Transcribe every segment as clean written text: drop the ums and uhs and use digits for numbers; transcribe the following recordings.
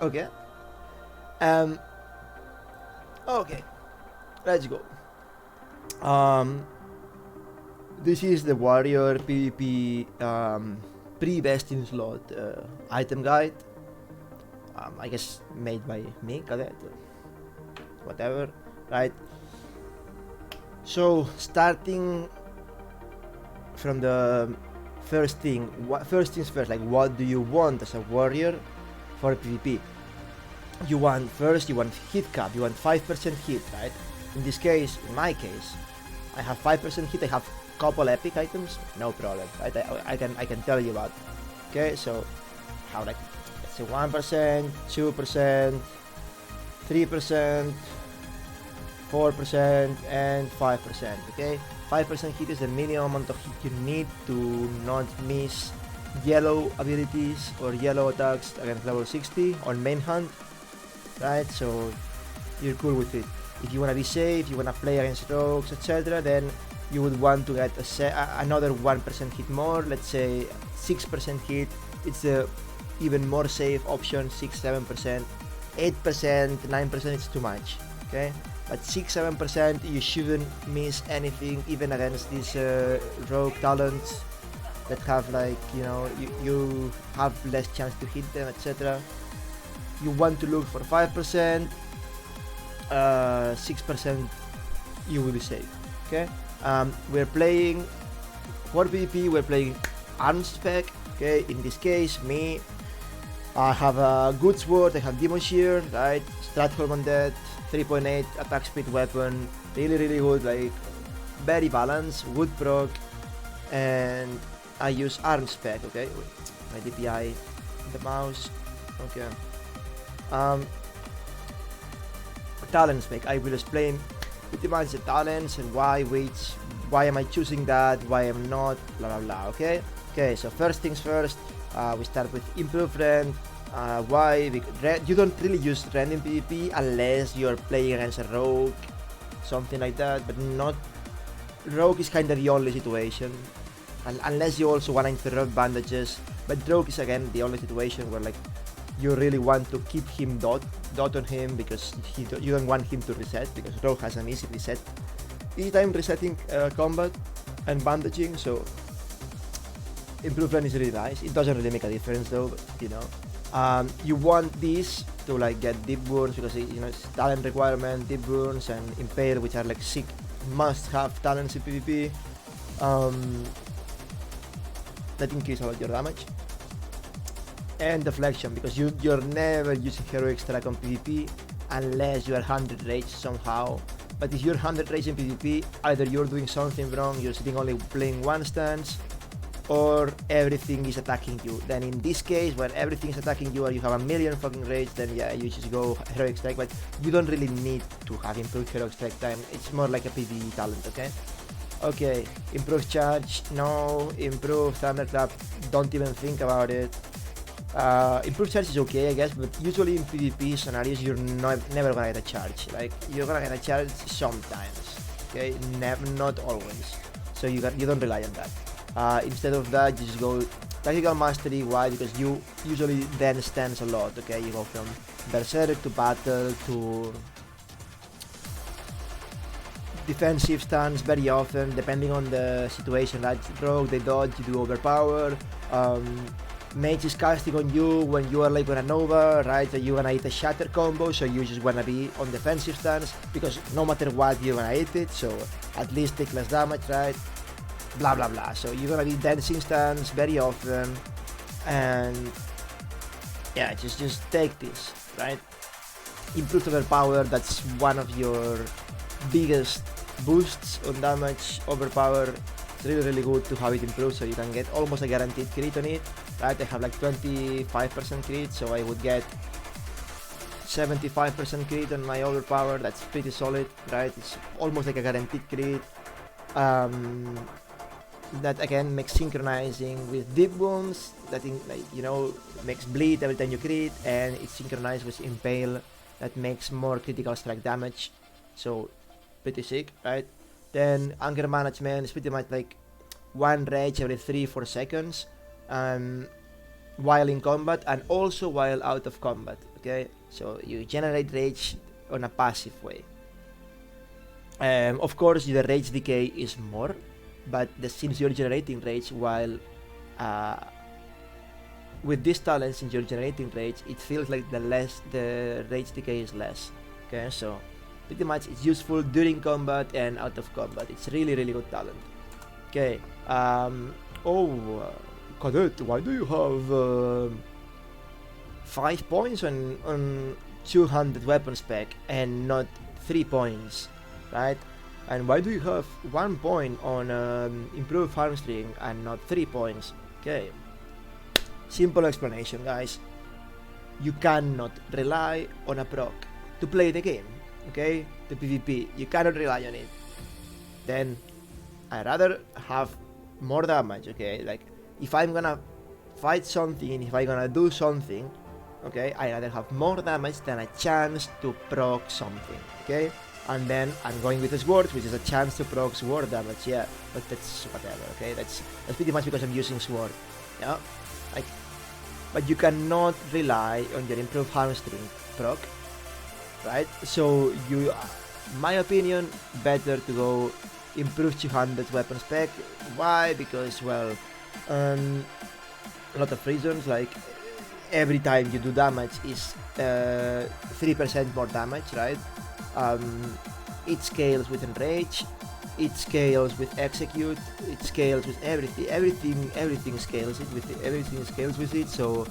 Okay. Um. Okay. Let's go. Um. This is the warrior PvP pre-vesting slot item guide. I guess made by me, Kadet, whatever, right? So starting from the first thing, first things first, like what do you want as a warrior for PvP? You want hit cap, you want 5% hit, right? In this case, in my case, I have 5% hit, I have couple epic items, no problem, right? I can tell you about. Okay, so how, like, let's say 1%, 2%, 3%, 4%, and 5%. Okay, 5% hit is the minimum amount of hit you need to not miss yellow abilities or yellow attacks against level 60 on main hunt, right? So you're cool with it. If you want to be safe, you want to play against rogues, etc., then you would want to get another 1% hit more, let's say 6% hit. It's a even more safe option, 6-7%. 8%, 9% is too much, okay? But 6-7% you shouldn't miss anything, even against these rogue talents that have, like, you know, you have less chance to hit them, etc. You want to look for 5%, 6% you will be safe, okay? We're playing for PvP, we're playing arm spec, okay? In this case, me, I have a good sword, I have Demon Shear, right? Stratholm Undead, 3.8 attack speed weapon, really good, like very balanced, good proc, and I use arm spec, okay? My DPI, the mouse, okay. Talent spec, I will explain pretty much the talents and why am I choosing that, why I'm not, blah blah blah, okay? Okay, so first things first, we start with improved rend. Why? Because you don't really use rend in PvP unless you're playing against a rogue, something like that, but not, rogue is kind of the only situation, unless you also want to interrupt bandages, but rogue is again the only situation where, like, you really want to keep him dot on him because you don't want him to reset, because rogue has an easy reset each time resetting combat and bandaging. So improved rend is really nice. It doesn't really make a difference though, but, you know, you want this to, like, get deep wounds because you know it's talent requirement, deep wounds and impale, which are like sick must-have talents in PvP. That increase a lot your damage. And deflection, because you're never using heroic strike on PvP unless you are 100 rage somehow. But if you're 100 rage in PvP, either you're doing something wrong, you're sitting only playing one stance, or everything is attacking you. Then in this case, when everything is attacking you or you have a million fucking rage, then yeah, you just go heroic strike, but you don't really need to have improved heroic strike time. It's more like a PvE talent, okay? Okay, improved charge, no. Improved thunderclap, don't even think about it. Improved charge is okay, I guess, but usually in PvP scenarios you're never gonna get a charge. Like, you're gonna get a charge sometimes, okay? Not always. So you don't rely on that. Instead of that, you just go tactical mastery. Why? Because you usually then stance a lot, okay? You go from berserk to battle to defensive stance very often, depending on the situation. Like rogue, they dodge, you do overpower. Mage is casting on you when you are like on a Nova, right? So you're gonna hit a shatter combo, so you just wanna be on defensive stance because no matter what you're gonna hit it, so at least take less damage, right? Blah blah blah. So you're gonna be dancing stance very often, and yeah, just take this, right? Improved overpower, that's one of your biggest boosts on damage. Overpower, it's really good to have it improved, so you can get almost a guaranteed crit on it, right? I have like 25% crit, so I would get 75% crit on my overpower. That's pretty solid, right? It's almost like a guaranteed crit. That again makes synchronizing with deep wounds, that like, you know, makes bleed every time you crit, and it's synchronized with impale, that makes more critical strike damage. So pretty sick, right? Then anger management is pretty much like one rage every 3-4 seconds, while in combat and also while out of combat, Okay, so you generate rage on a passive way. Of course, the rage decay is more, but since you're generating rage while with this talent, since you're generating rage, it feels like the rage decay is less. Okay, so pretty much it's useful during combat and out of combat. It's really good talent. Okay. Kadet, why do you have 5 points on 200 weapon spec and not 3 points, right? And why do you have 1 point on improved farm string and not 3 points? Okay. Simple explanation, guys. You cannot rely on a proc to play the game, okay? The PvP, you cannot rely on it. Then I rather have more damage, okay? Like if I'm gonna fight something, if I'm gonna do something, okay, I rather have more damage than a chance to proc something, okay? And then I'm going with the swords, which is a chance to proc sword damage, yeah, but that's whatever, okay? That's pretty much because I'm using sword, yeah? Like, but you cannot rely on your improved hamstring proc, right? So you, my opinion, better to go improve 200 weapon spec. Why? Because, well, a lot of reasons, like every time you do damage is 3% more damage, right? It scales with enrage, it scales with execute, it scales with everything scales it with everything scales with it. So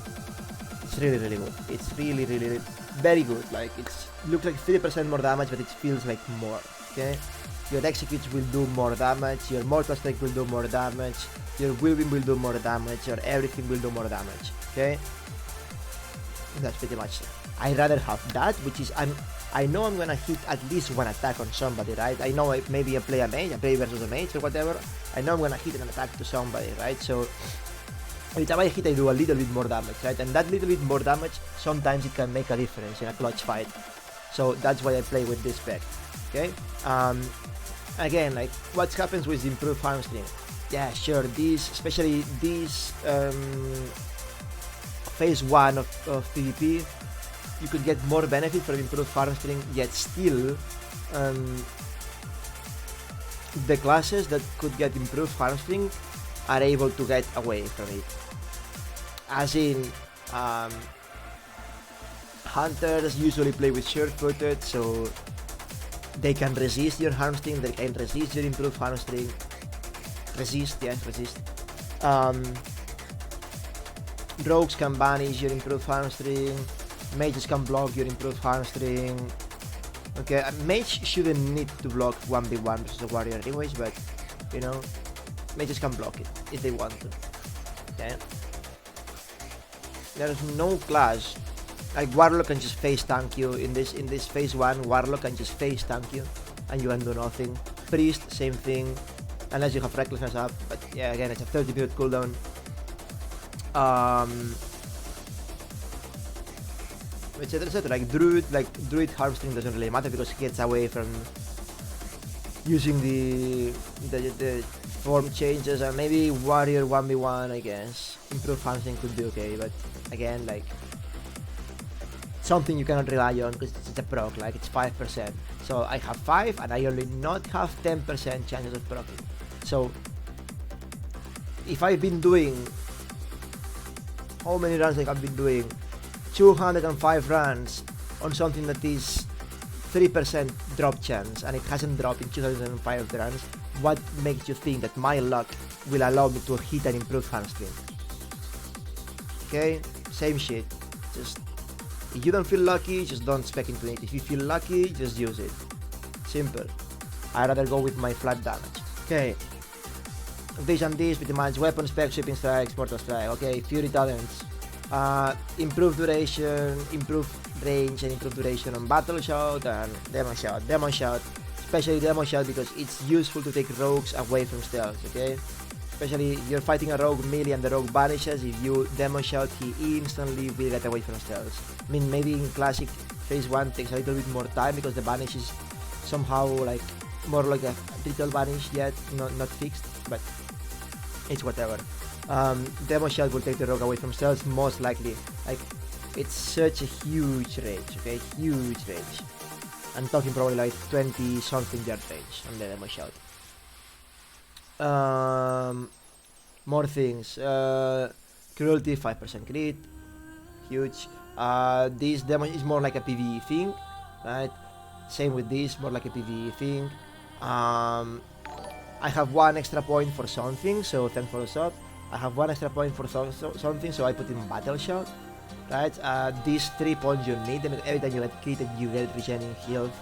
it's really good. It's really very good. Like it looks like 3% more damage, but it feels like more. Okay, your executes will do more damage, your mortal strike will do more damage, your whirlwind will do more damage, your everything will do more damage. Okay, that's pretty much it. I rather have that, which is I know I'm gonna hit at least one attack on somebody, right? I know maybe I play versus a mage or whatever. I know I'm gonna hit an attack to somebody, right? So every time I hit, I do a little bit more damage, right? And that little bit more damage, sometimes it can make a difference in a clutch fight. So that's why I play with this spec, okay? Again, like what happens with improved farm string? Yeah, sure. Especially this phase 1 of PvP. You could get more benefit from improved farm string, yet still the classes that could get improved farm string are able to get away from it. As in, hunters usually play with sure-footed, so they can resist your harm string, they can resist your improved harm string. Resist. Rogues can banish your improved harm string. Mages can block your improved farm string. Okay, a mage shouldn't need to block 1v1 versus a warrior anyways, but you know, mages can block it if they want to. Okay, there's no class like warlock can just face tank you in this phase 1. Warlock can just face tank you and you can do nothing. Priest, same thing, unless you have recklessness up, but yeah, again, it's a 30-minute cooldown. Etc. Like druid harm string doesn't really matter because he gets away from using the form changes, and maybe warrior 1v1, I guess. Improved harm string could be okay, but again, like something you cannot rely on because it's a proc, like it's 5%. So I have 5 and I only not have 10% chances of proccing. So if I've been doing, how many runs I've been doing? 205 runs on something that is 3% drop chance and it hasn't dropped in 2005 runs. What makes you think that my luck will allow me to hit an improved hamstring? Okay, same shit. Just if you don't feel lucky, just don't spec into it. If you feel lucky, just use it. Simple. I'd rather go with my flat damage. Okay. This and this pretty much. Weapon spec, sweeping strikes, mortal strike. Okay, fury talents. Improve duration, improve range, and improve duration on battle shot and demon shot. Demon shot, especially demon shot because it's useful to take rogues away from stealth. Okay, especially if you're fighting a rogue melee and the rogue vanishes. If you demon shot, he instantly will get away from stealth. I mean, maybe in classic phase 1 takes a little bit more time because the vanish is somehow like more like a little vanish yet, not fixed, but it's whatever. Demo shot will take the rogue away from stealth most likely. Like it's such a huge range, okay, huge range. I'm talking probably like 20 something yard range on the demo shot. More things. Cruelty 5% crit, huge. This damage is more like a PvE thing, right? Same with this, more like a PvE thing. I have 1 extra point for something, so thanks for the sub. I have 1 extra point for something, so I put in battle shot, right? These 3 points you need, and every time you get critted, you get regening health.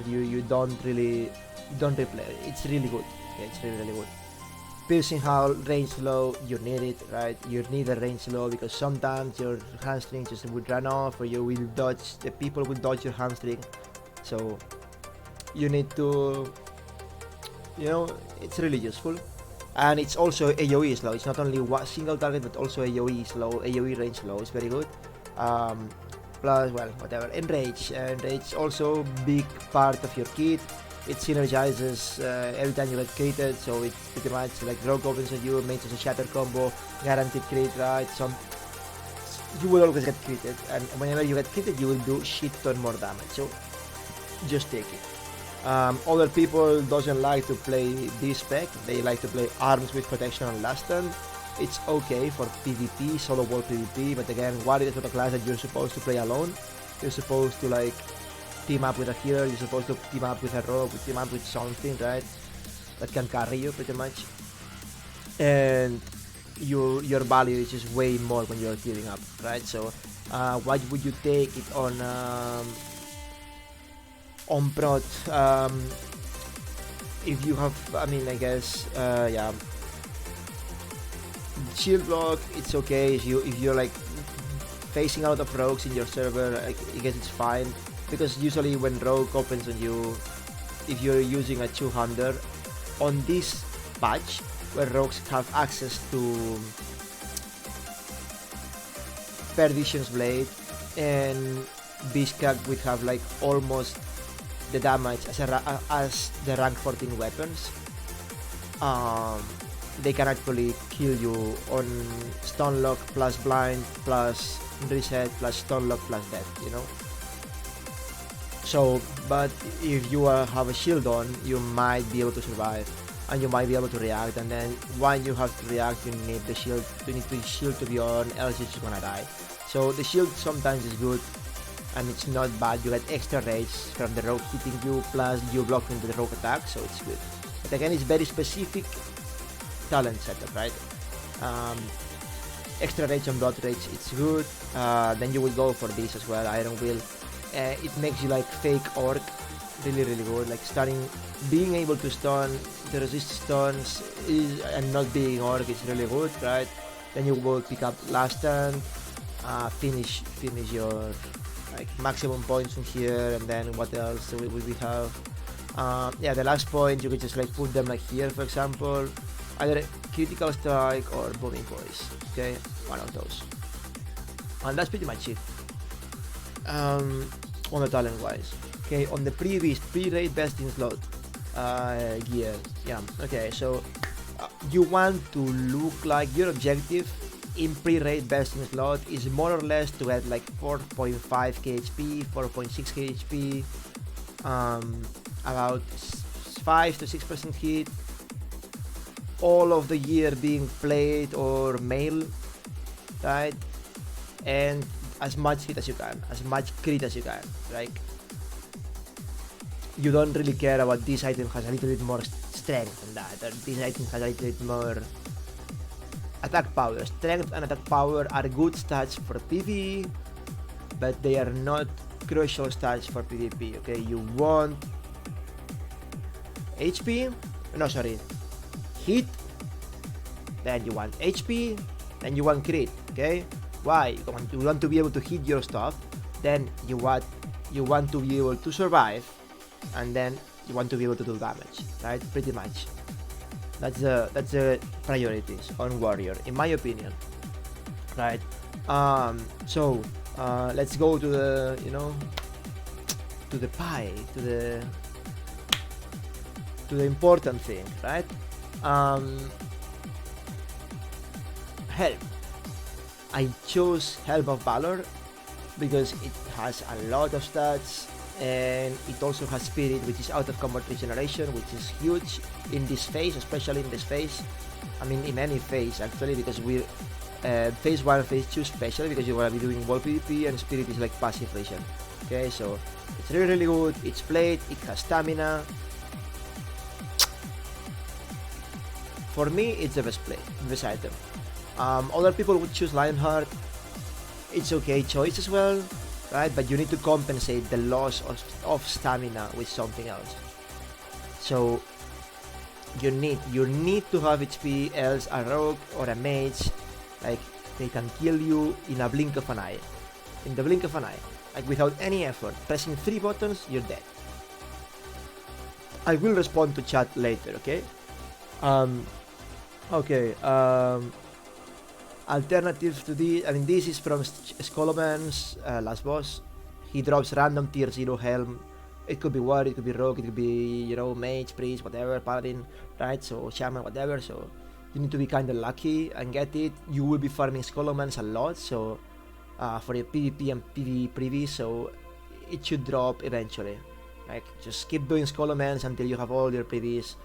You don't replay. It's really good. Yeah, it's really good. Piercing how range low, you need it, right? You need a range low because sometimes your hamstring just would run off, or you will dodge. The people will dodge your hamstring, so you need to, it's really useful. And it's also AoE slow. It's not only one single target, but also AoE slow. AoE range slow is very good. Plus, well, whatever. Enrage also big part of your kit. It synergizes every time you get critted, so it's pretty much like rogue opens on you, makes a shatter combo, guaranteed crit, right? You will always get critted, and whenever you get critted, you will do shit ton more damage. So just take it. Other people doesn't like to play this spec. They like to play arms with protection and last turn. It's okay for PvP, solo wall PvP, but again, Warrior is not a class that you're supposed to play alone. You're supposed to like team up with a healer, you're supposed to team up with a rogue, team up with something, right? That can carry you pretty much. And your value is just way more when you're teaming up, right? So why would you take it on prot? If you have, I mean, I guess, yeah. Shield block, it's okay. If you're like facing out of rogues in your server, I guess it's fine. Because usually when rogue opens on you, if you're using a 200, on this patch where rogues have access to Perdition's Blade, and BiS would have like almost the damage as the rank 14 weapons, they can actually kill you on stun lock plus blind plus reset plus stun lock plus death, So, but if you have a shield on, you might be able to survive, and you might be able to react. And then when you have to react, you need the shield. You need the shield to be on, else you're just gonna die. So the shield sometimes is good, and it's not bad. You get extra rage from the rogue hitting you, plus you blocking the rogue attack, so it's good. But again, it's very specific talent setup, right? Extra rage and blood rage, it's good. Then you will go for this as well, Iron Will. It makes you like fake orc, really good. Like being able to stun, to resist stuns, and not being orc is really good, right? Then you will pick up last turn, finish your like maximum points from here, and then what else do we have? Yeah, the last point you could just like put them like here, for example, either critical strike or booming voice. Okay, one of those, and that's pretty much it. On the talent wise, okay, on the pre-bis pre-raid best in slot gear, yeah, okay, so you want to look like your objective in pre-raid best in slot is more or less to get like 4.5 KHP, 4.6 KHP, about 5 to 6% hit, all of the year being played or mail, right? And as much hit as you can, as much crit as you can. Like, you don't really care about this item has a little bit more strength than that, or this item has a little bit more attack power. Strength and attack power are good stats for PvE, but they are not crucial stats for PvP. Okay, you want HP, no, sorry, hit, then you want HP, then you want crit. Okay, why? You want to be able to hit your stuff, then you want to be able to survive, and then you want to be able to do damage, right? Pretty much. That's the priorities on warrior, in my opinion, right? So let's go to the to the pie, to the important thing, right? Help. I chose Helm of Valor because it has a lot of stats, and it also has Spirit, which is out of combat regeneration, which is huge in this phase, especially in this phase. I mean, in any phase actually, because we're phase 1 and phase 2 especially, because you're gonna be doing wall PvP, and Spirit is like passive regen. Okay, so it's really good. It's played, it has stamina. For me, it's the best play, the best item. Other people would choose Lionheart. It's okay choice as well, right? But you need to compensate the loss of stamina with something else. So you need to have HP, else a rogue or a mage, like, they can kill you in a blink of an eye. In the blink of an eye. Like, without any effort. Pressing 3 buttons, you're dead. I will respond to chat later, okay? Alternative to this, I mean, this is from Skoloman's last boss. He drops random tier 0 helm. It could be war, it could be rogue, it could be, you know, mage, priest, whatever, paladin, right? So shaman, whatever. So you need to be kind of lucky and get it. You will be farming Skolomans a lot, so for your PvP and PvE pre-bis, so it should drop eventually. Like, just keep doing Skolomans until you have all your pre-bis.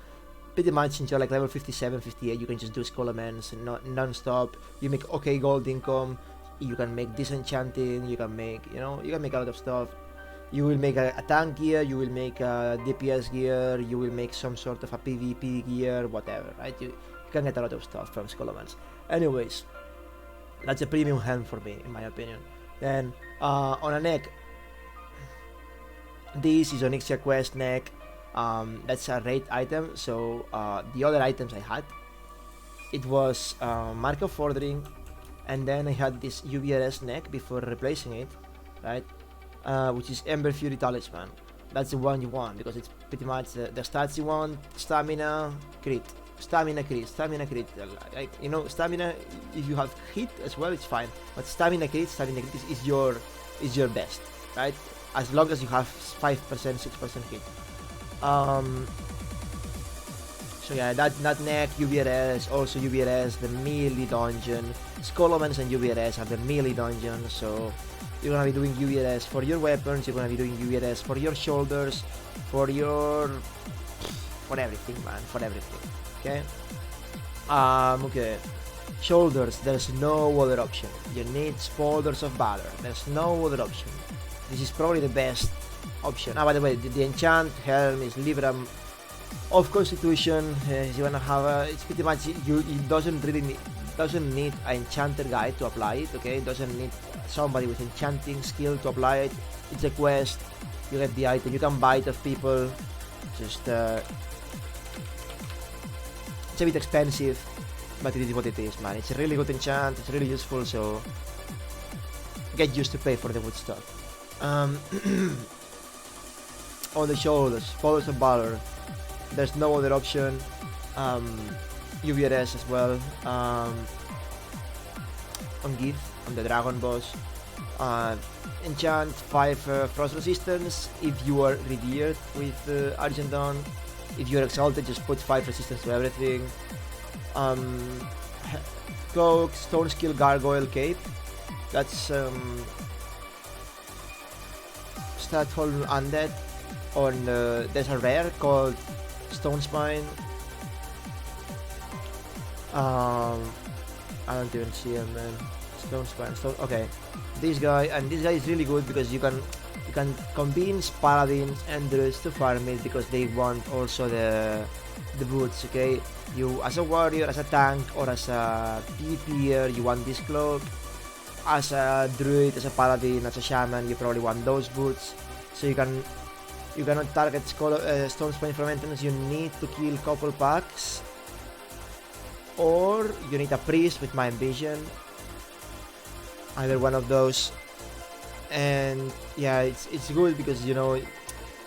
Pretty much until like level 57, 58, you can just do Skolomans non-stop. You make okay gold income, you can make disenchanting, you can make, you know, you can make a lot of stuff. You will make a tank gear, you will make a DPS gear, you will make some sort of a PvP gear, whatever, right? You can get a lot of stuff from Skolomans. Anyways, that's a premium helm for me, in my opinion. Then, on a neck, this is Onyxia Quest neck. That's a raid item. So the other items I had, it was Mark of Ordering, and then I had this UBRS neck before replacing it, right? Which is Ember Fury Talisman. That's the one you want because it's pretty much the stats you want: stamina, crit, stamina, crit, stamina, crit. Like, you know, stamina, if you have hit as well, it's fine. But stamina crit is your best, right? As long as you have 5%, 6% hit. So yeah, that neck, UBRS, also UBRS, the melee dungeon. Skolomans and UBRS are the melee dungeon, so you're gonna be doing UBRS for your weapons, you're gonna be doing UBRS for your shoulders, for everything, man, for everything. Okay? Okay. Shoulders, there's no other option. You need Spolders of Valor. There's no other option. This is probably the best option. By the way, the enchant helm is Libram of Constitution. You wanna have it's pretty much it doesn't need an enchanter guide to apply it. Okay, it doesn't need somebody with enchanting skill to apply it. It's a quest. You get the item. You can buy it of people. Just it's a bit expensive, but it is what it is, man. It's a really good enchant. It's really useful. So get used to pay for the good stuff. On the shoulders, Spolders of Valor. There's no other option. UBRS as well. On Give, on the Dragon boss. Enchant 5 frost resistance if you are revered with Argenton. If you're exalted, just put 5 resistance to everything. Cloak, Stone Skill, Gargoyle, Cape. That's Statful Undead. On there's a rare called Stone Spine. I don't even see him, man. Stone Spine. Okay, this guy is really good because you can convince paladins and druids to farm it because they want also the boots. Okay, you as a warrior, as a tank, or as a PvPer, you want this cloak. As a druid, as a paladin, as a shaman, you probably want those boots. So you cannot target Stone Spine for maintenance. You need to kill couple packs, or you need a priest with Mind Vision. Either one of those. And yeah, it's good because, you know,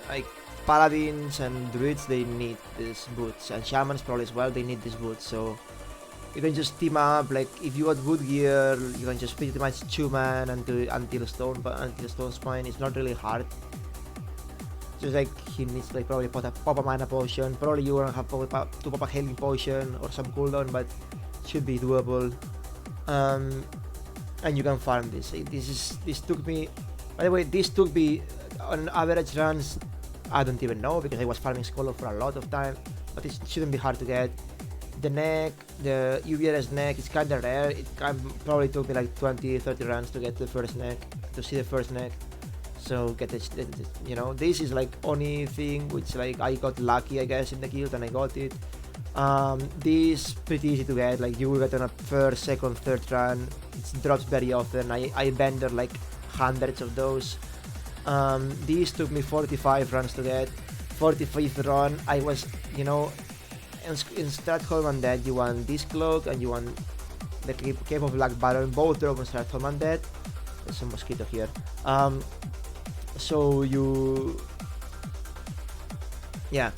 like paladins and druids, they need these boots, and shamans probably as well, they need these boots. So you can just team up. Like, if you got good gear, you can just pretty much 2-man until Stone Spine. It's not really hard. Just like he needs to, like, probably pop a mana potion. Probably you won't have to pop a healing potion or some cooldown, but should be doable. and you can farm this. This took me, by the way, this took me on average runs, I don't even know, because I was farming Scholar for a lot of time, but it shouldn't be hard to get. The neck, the UVRS neck, is kind of rare. It probably took me like 20-30 runs to get the first neck, to see the first neck. So get this, you know, this is like only thing which like I got lucky, I guess, in the guild and I got it. This pretty easy to get, like you will get on a first, second, third run. It drops very often. I vendor like hundreds of those. These took me 45 runs to get. 45th run, I was, you know, in Stratholm Undead, you want this cloak and you want the Cape of Black Baron, both drop on Stratholm Undead. There's a mosquito here. So you, yeah,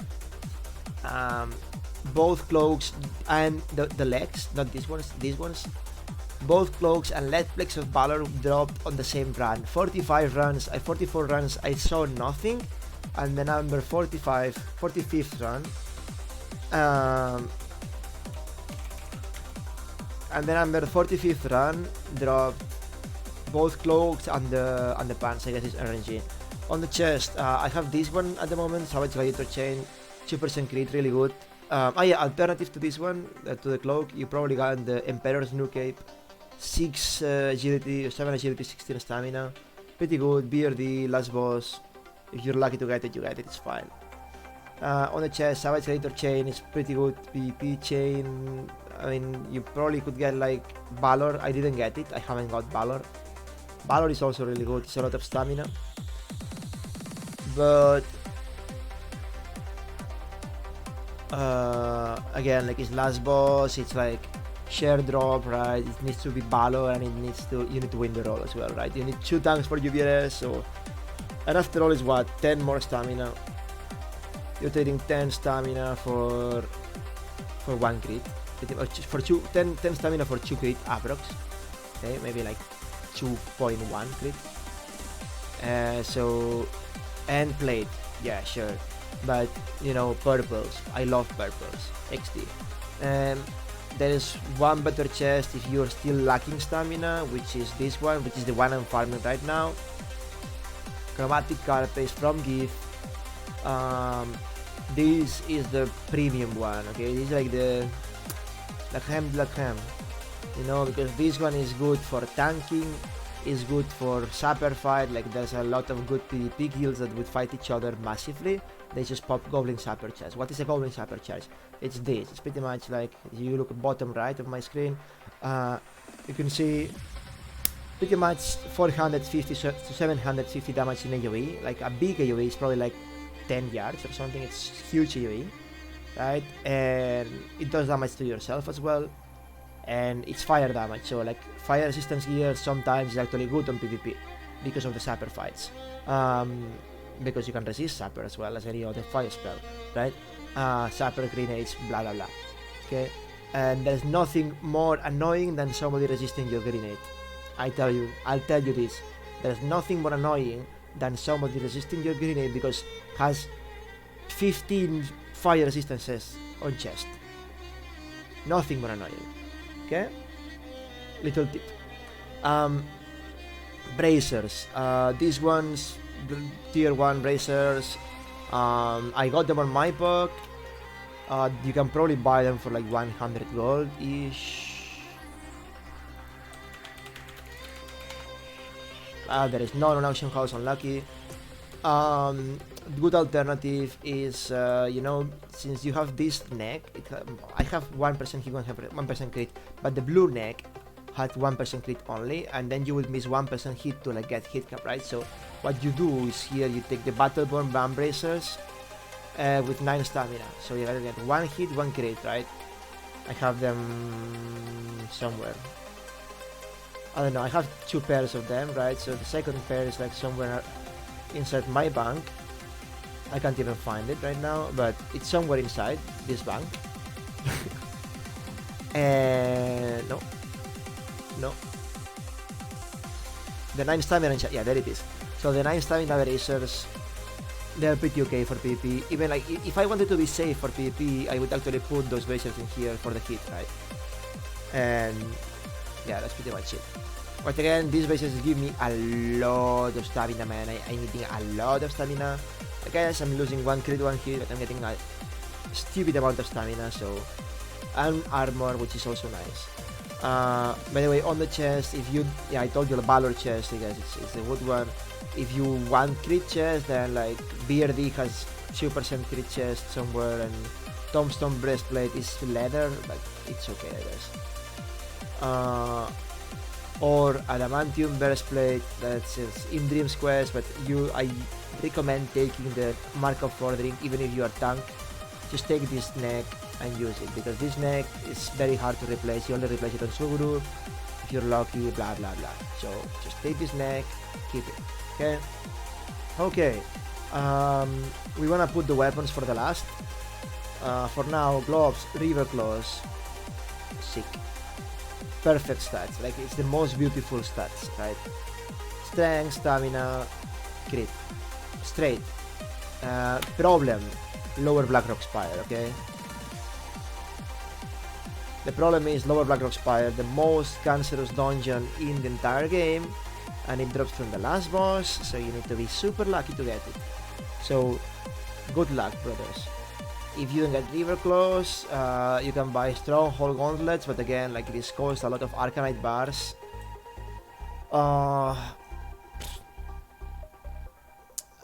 both cloaks and the legs, not these ones, both cloaks and lead plagues of valor dropped on the same run. 45 runs, 44 runs, I saw nothing, and the number 45th run, and then under 45th run dropped both cloaks and the pants. I guess it's RNG. On the chest, I have this one at the moment, Savage Gladiator Chain, 2% crit, really good. Yeah, alternative to this one, to the cloak, you probably got the Emperor's New Cape, 6 agility, 7 agility, 16 stamina, pretty good. BRD, last boss, if you're lucky to get it, you get it, it's fine. On the chest, Savage Gladiator Chain is pretty good. PvP chain, I mean, you probably could get like Valor. I didn't get it, I haven't got Valor. Valor is also really good, it's a lot of stamina. But again, like his last boss, it's like share drop, right? It needs to be Valor and you need to win the role as well, right? You need 2 tanks for UVRS, so, and after all is what, 10 more stamina. You're trading 10 stamina for 1 crit, for 10 stamina for 2 crit approx. Okay, maybe like 2.1 crit. So, and plate, yeah, sure, but you know, purples, I love purples, XD. There is one better chest if you're still lacking stamina, which is this one, which is the one I'm farming right now. Chromatic Carapace from GIF. This is the premium one, okay? This is like the creme de la creme, you know, because this one is good for tanking, is good for sapper fight. Like there's a lot of good PvP guilds that would fight each other massively. They just pop Goblin Sapper chest. What is a Goblin Sapper chest? It's this. It's pretty much like, if you look at bottom right of my screen, you can see pretty much 450 to 750 damage in AoE. Like a big AoE is probably like 10 yards or something. It's huge AoE, right? And it does damage to yourself as well. And it's fire damage, so like fire resistance gear sometimes is actually good on PvP because of the sapper fights, because you can resist sapper as well as any other fire spell, right? Sapper, grenades, blah blah blah. Okay, and there's nothing more annoying than somebody resisting your grenade. I'll tell you this. There's nothing more annoying than somebody resisting your grenade because has 15 fire resistances on chest. Nothing more annoying. Okay, little tip. Bracers, these ones, tier 1 bracers, I got them on my book. You can probably buy them for like 100 gold ish. There is none on auction house, unlucky. Good alternative is, you know, since you have this neck, I have 1% hit, 1% crit, but the blue neck had 1% crit only, and then you would miss 1% hit to like get hit cap, right? So what you do is here you take the Battleborn Bam Bracers with 9 stamina, so you gotta get 1 hit, 1 crit, right? I have them somewhere. I don't know, I have 2 pairs of them, right? So the second pair is like somewhere inside my bank. I can't even find it right now, but it's somewhere inside this bank. And no. The 9 stamina, yeah, there it is. So the 9 stamina bracers, they're pretty okay for PvP. Even like if I wanted to be safe for PvP, I would actually put those bracers in here for the hit, right? And yeah, that's pretty much it. But again, these bases give me a lot of stamina, man. I'm needing a lot of stamina. I guess I'm losing one crit, one hit, but I'm getting a stupid amount of stamina, so... And armor, which is also nice. By the way, on the chest, if you... Yeah, I told you the Valor chest, I guess it's a good one. If you want crit chest, then like BRD has 2% crit chest somewhere, and Tombstone breastplate is leather, but it's okay, I guess. Or Adamantium breastplate, that's in Dreams quest, but I recommend taking the Mark of Ordering even if you are tank. Just take this neck and use it, because this neck is very hard to replace. You only replace it on Suguru if you're lucky, blah blah blah. So just take this neck, keep it. Okay. We wanna put the weapons for the last. For now, gloves, river claws, sick. Perfect stats, like it's the most beautiful stats, right? Strength, stamina, crit, straight. Problem, lower Blackrock Spire, okay? The problem is lower Blackrock Spire, the most cancerous dungeon in the entire game, and it drops from the last boss, so you need to be super lucky to get it. So, good luck, brothers. If you don't get River Claws, you can buy Stronghold Gauntlets, but again, like this costs a lot of Arcanite bars.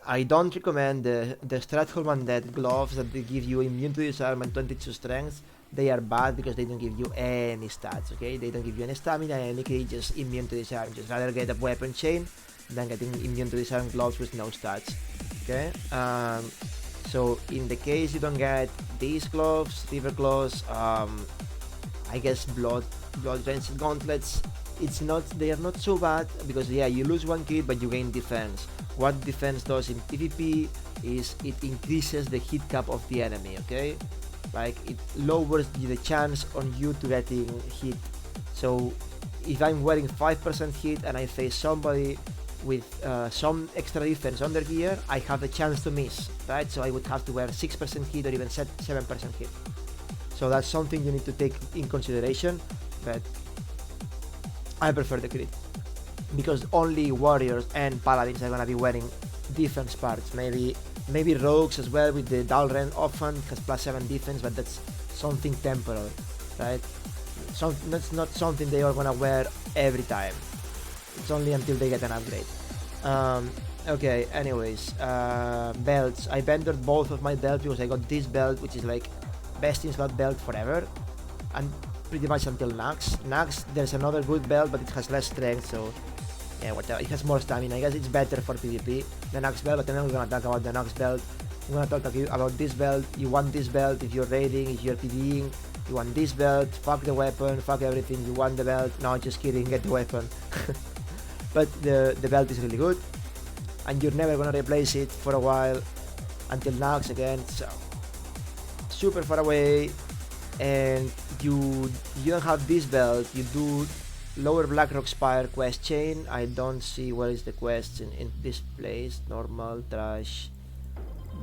I don't recommend the Stratholm Undead gloves that they give you immune to disarm and 22 strength. They are bad because they don't give you any stats, okay? They don't give you any stamina, any crit, just immune to disarm. Just rather get a weapon chain than getting immune to disarm gloves with no stats, okay? So in the case you don't get these gloves, River Claws, I guess Blood Rancid Gauntlets, they are not so bad, because yeah, you lose one crit but you gain defense. What defense does in PvP is it increases the hit cap of the enemy, okay? Like it lowers the chance on you to getting hit. So if I'm wearing 5% hit and I face somebody with some extra defense on their gear, I have a chance to miss, right? So I would have to wear 6% hit or even 7% hit. So that's something you need to take in consideration, but I prefer the crit, because only warriors and paladins are gonna be wearing defense parts. Maybe rogues as well with the Dalren often has +7 defense, but that's something temporal, right? That's not something they are gonna wear every time. It's only until they get an upgrade. Okay, anyways, belts. I vendored both of my belts because I got this belt, which is like best in slot belt forever, and pretty much until Nax. Nax, there's another good belt, but it has less strength, so yeah, whatever. It has more stamina. I guess it's better for PvP, the Nax belt, but then we're gonna talk about the Nax belt. I'm gonna talk about this belt. You want this belt if you're raiding, if you're PvEing. You want this belt, fuck the weapon, fuck everything. You want the belt. No, just kidding, get the weapon. But the belt is really good, and you're never gonna replace it for a while until Nax again. So super far away, and you don't have this belt. You do lower Blackrock Spire quest chain. I don't see where is the quest in this place. Normal, trash.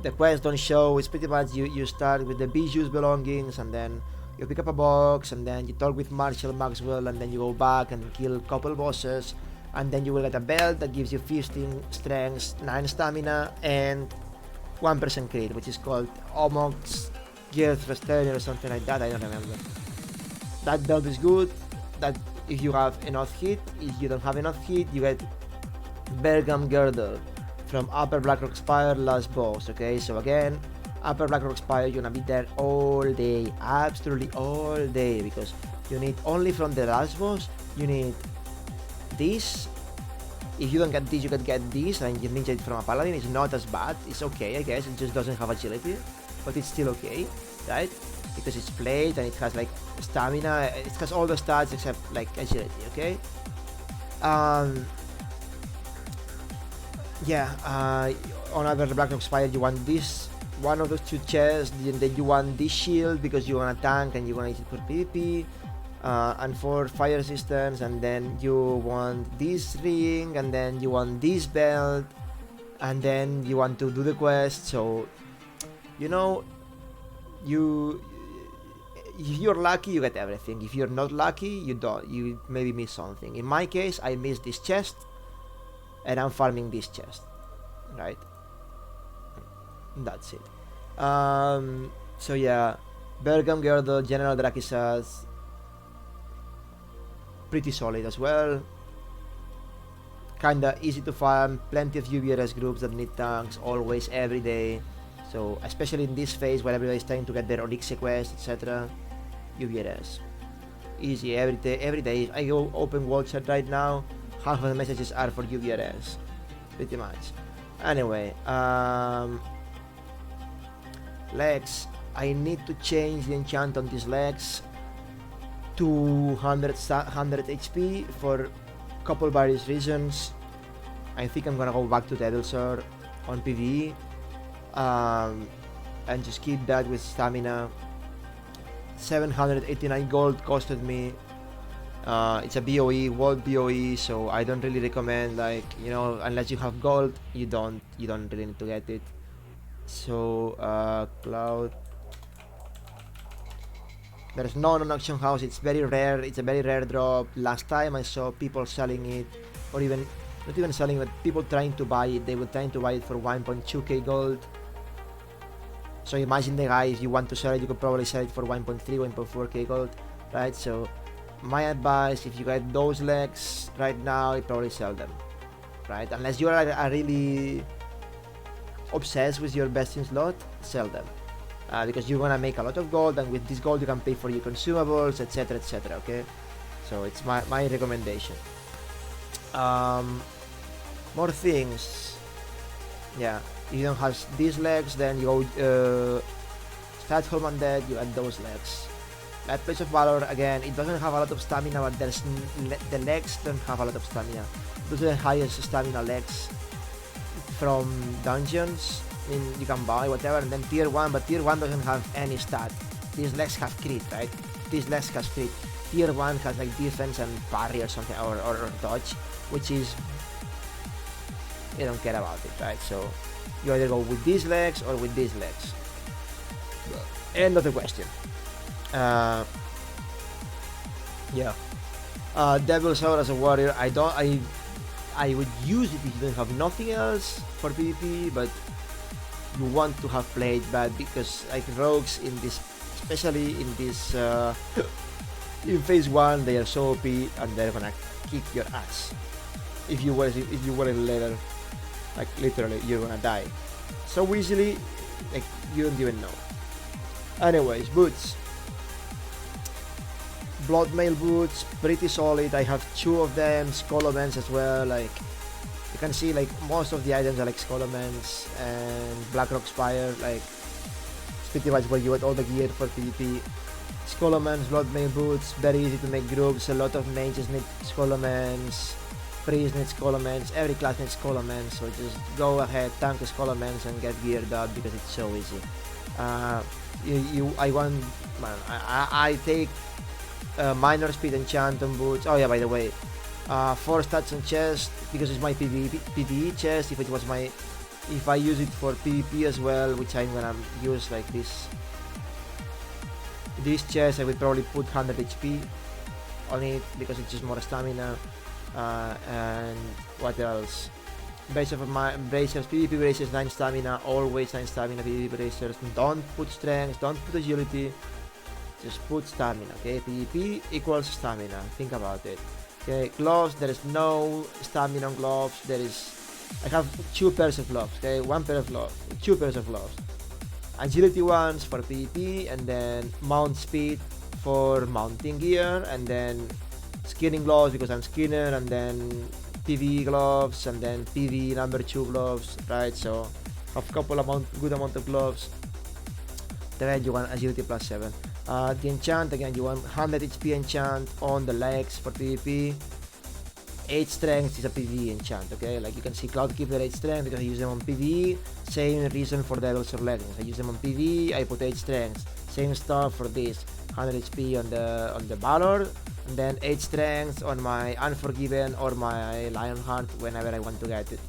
The quests don't show. It's pretty much you start with the Bijou's belongings, and then you pick up a box, and then you talk with Marshall Maxwell, and then you go back and kill a couple bosses, and then you will get a belt that gives you 15 strength, 9 stamina, and 1% crit, which is called Omox Gear Thrustern or something like that. I don't remember. That belt is good. That if you have enough hit. If you don't have enough hit, you get Bergam Girdle from Upper Blackrock Spire last boss, okay? So again, Upper Blackrock Spire, you're gonna be there all day, absolutely all day, because you need only from the last boss, you need this. If you don't get this, you can get this, and you ninja it from a paladin. It's not as bad, it's okay, I guess. It just doesn't have agility, but it's still okay, right? Because it's plate and it has like stamina, it has all the stats except like agility, okay? On Other Blackrock Spire, you want this, one of those two chests, and then you want this shield because you want a tank and you want it for PvP, and for fire resistance, and then you want this ring, and then you want this belt, and then you want to do the quest. So, you know, you if you're lucky, you get everything. If you're not lucky, you don't. You maybe miss something. In my case, I missed this chest, and I'm farming this chest, right? That's it. So yeah, Bergam Girdle, General Drakisas, pretty solid as well. Kinda easy to farm, plenty of UVRS groups that need tanks, always, every day. So, especially in this phase where everybody's trying to get their Onyx quest, etc. UVRS. Easy, every day. I go open world chat right now, half of the messages are for UVRS. Pretty much. Anyway, legs. I need to change the enchant on these legs to 100 HP for couple various reasons. I think I'm gonna go back to Devil Sword on PvE and just keep that with stamina. 789 gold costed me. It's a BOE, world BOE, so I don't really recommend, like, you know, unless you have gold, you don't really need to get it. So Cloud, there's none on Auction House. It's very rare. It's a very rare drop. Last time I saw people selling it, or even not even selling, but people trying to buy it. They were trying to buy it for 1.2k gold. So imagine the guy, if you want to sell it, you could probably sell it for 1.3, 1.4k gold, right? So my advice, if you get those legs right now, you probably sell them, right? Unless you are really obsessed with your best in slot, sell them. Because you're gonna make a lot of gold, and with this gold you can pay for your consumables, etc, etc, okay? So it's my recommendation. More things. Yeah, if you don't have these legs, then you go start home undead, you add those legs. That Place of Valor, again, it doesn't have a lot of stamina, but there's the legs don't have a lot of stamina. Those are the highest stamina legs from dungeons. I mean, you can buy whatever, and then tier 1, but tier 1 doesn't have any stat. These legs have crit, right? These legs has crit. Tier 1 has like defense and parry or something, or dodge, which is, you don't care about it, right? So you either go with these legs or with these legs. End of the question. Yeah. Devil Sword as a warrior, I would use it if you don't have nothing else for PvP, but you want to have played bad, because like rogues in this, especially in this in phase 1, they are so OP and they're gonna kick your ass. If you were later, like literally you're gonna die so easily, like you don't even know. Anyways, boots. Bloodmail boots, pretty solid. I have 2 of them, Scolomens as well. Like you can see, like most of the items are like Scolomens and Blackrock Spire. Like it's pretty much where you get all the gear for PvP. Scolomens, Bloodmail boots, very easy to make groups. A lot of mages need Scolomens, priests need Scolomens, every class needs Scolomens. So just go ahead, tank Scolomens and get geared up because it's so easy. I take minor speed enchant on boots. Oh yeah, by the way, 4 stats on chest because it's my PvE chest. If I use it for PvP as well, which I'm gonna use like this chest, I would probably put 100 HP on it because it's just more stamina. And what else? Bracers, PvP bracers, 9 stamina, always 9 stamina, PvP bracers. Don't put strength, don't put agility, just put stamina, okay? PvP equals stamina, think about it. Okay, gloves, there is no stamina on gloves. I have 2 pairs of gloves, okay? 1 pair of gloves, 2 pairs of gloves. Agility ones for PvP, and then mount speed for mounting gear, and then skinning gloves because I'm skinner, and then PvE gloves, and then PvE number 2 gloves, right? So have good amount of gloves. Then you want agility plus 7. The enchant, again, you want 100 HP enchant on the legs for PvP. 8 strength is a PvE enchant, okay? Like you can see Cloudkeeper 8 strength because I use them on PvE. Same reason for Devil Sword leggings. I use them on PvE, I put 8 strength. Same stuff for this. 100 HP on the Valor, and then 8 strength on my Unforgiven or my Lionheart whenever I want to get it.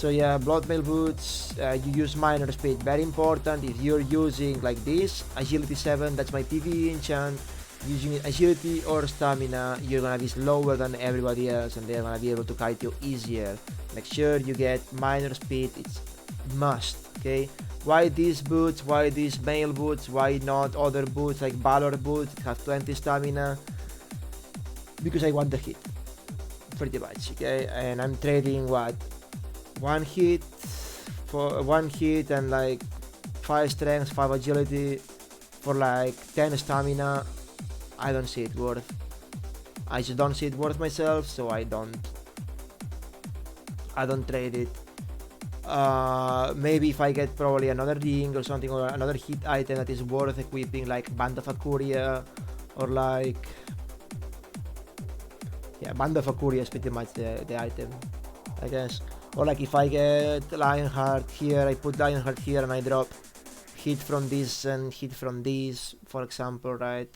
So yeah, blood mail boots, you use minor speed, very important. If you're using like this, agility 7, that's my PvE enchant, using agility or stamina, you're gonna be slower than everybody else and they're gonna be able to kite you easier. Make sure you get minor speed, it's must, okay? Why these boots, why these mail boots, why not other boots like Valor boots that have 20 stamina? Because I want the hit, pretty much, okay? And I'm trading what? One hit and like 5 strength, 5 agility for like 10 stamina. I don't see it worth. I just don't see it worth myself, so I don't trade it. Maybe if I get probably another ring or something, or another hit item that is worth equipping, like Band of Akuria, or like, yeah, Band of Akuria is pretty much the item, I guess. Or like if I get Lionheart here, I put Lionheart here and I drop hit from this and hit from this, for example, right?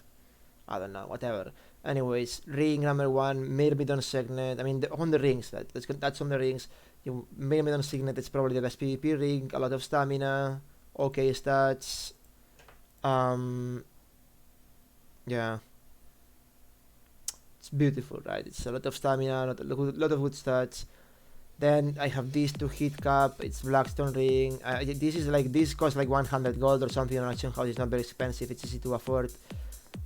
I don't know, whatever. Anyways, ring number 1, Myrmidon Signet. I mean, on the rings, that's on the rings. Myrmidon Signet is probably the best PvP ring, a lot of stamina, okay stats. Yeah. It's beautiful, right? It's a lot of stamina, lot of good stats. Then I have these 2 hit cap, it's Blackstone ring. This costs like 100 gold or something on auction house, it's not very expensive, it's easy to afford.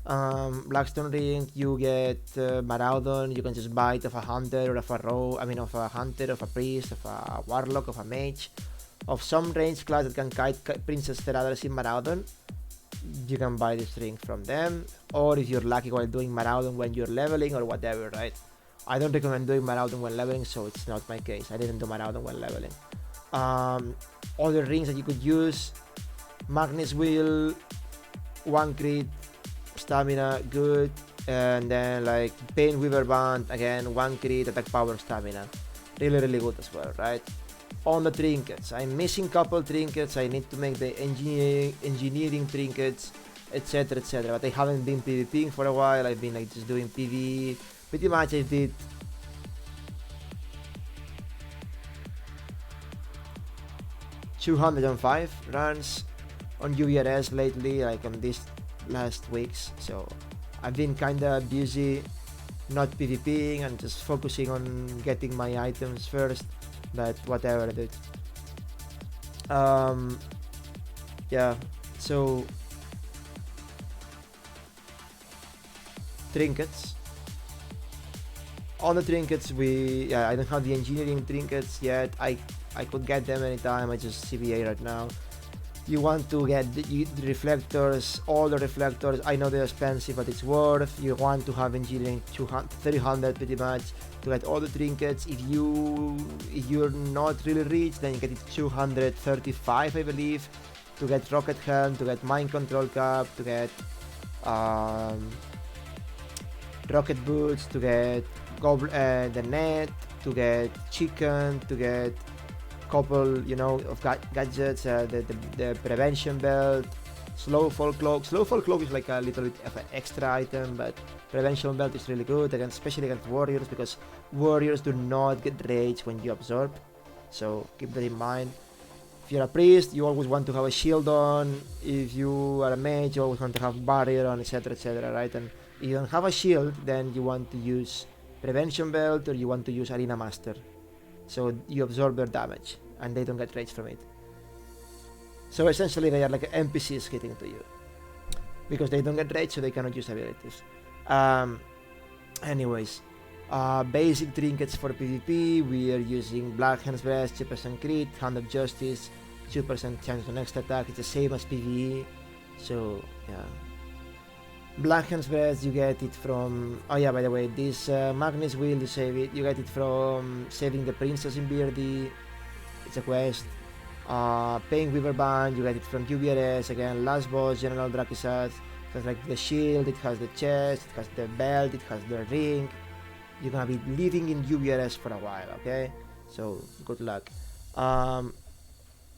Blackstone ring, you get Maraudon, you can just buy it of a hunter or of a of a hunter, of a priest, of a warlock, of a mage, of some range class that can kite Princess Terradras in Maraudon. You can buy this ring from them, or if you're lucky while doing Maraudon when you're leveling or whatever, right? I don't recommend doing Maraudon when leveling, so it's not my case. I didn't do Maraudon when leveling. Other rings that you could use, Magnus Wheel, 1 crit, stamina, good, and then like Pain Weaver Band, again, 1 crit, attack power, stamina, really good as well, right? On the trinkets, I'm missing couple trinkets, I need to make the engineering trinkets, etc, but I haven't been PvPing for a while, I've been like just doing PvE. Pretty much I did 205 runs on UVRS lately, like on these last weeks, so I've been kinda busy not PvPing and just focusing on getting my items first, but whatever, dude. Yeah, so trinkets. On the trinkets, I don't have the engineering trinkets yet. I could get them anytime, I just CBA right now. You want to get the reflectors, all the reflectors. I know they're expensive, but it's worth. You want to have engineering 300 pretty much to get all the trinkets. If you're not really rich, then you get it 235, I believe, to get rocket helm, to get mind control cap, to get rocket boots, to get the net, to get chicken, to get couple, of gadgets, the prevention belt, slowfall cloak. Slowfall cloak is like a little bit of an extra item, but prevention belt is really good, especially against warriors, because warriors do not get rage when you absorb, so keep that in mind. If you're a priest, you always want to have a shield on. If you are a mage, you always want to have barrier on, etc, right? And if you don't have a shield, then you want to use prevention belt, or you want to use arena master, so you absorb their damage and they don't get rage from it. So essentially they are like NPCs hitting to you, because they don't get rage, so they cannot use abilities. Anyways, basic trinkets for PvP, we are using Black Hand's Breast, 2% crit, Hand of Justice, 2% chance on next attack. It's the same as PvE, so yeah. Black Hand's Breast, you get it from, oh yeah, by the way, this Magnus Wheel, you get it from saving the princess in BRD, it's a quest. Pain Weaver Band, you get it from UBRS, again, last boss, General Drakisat. It has like the shield, it has the chest, it has the belt, it has the ring. You're gonna be living in UBRS for a while, okay? So, good luck.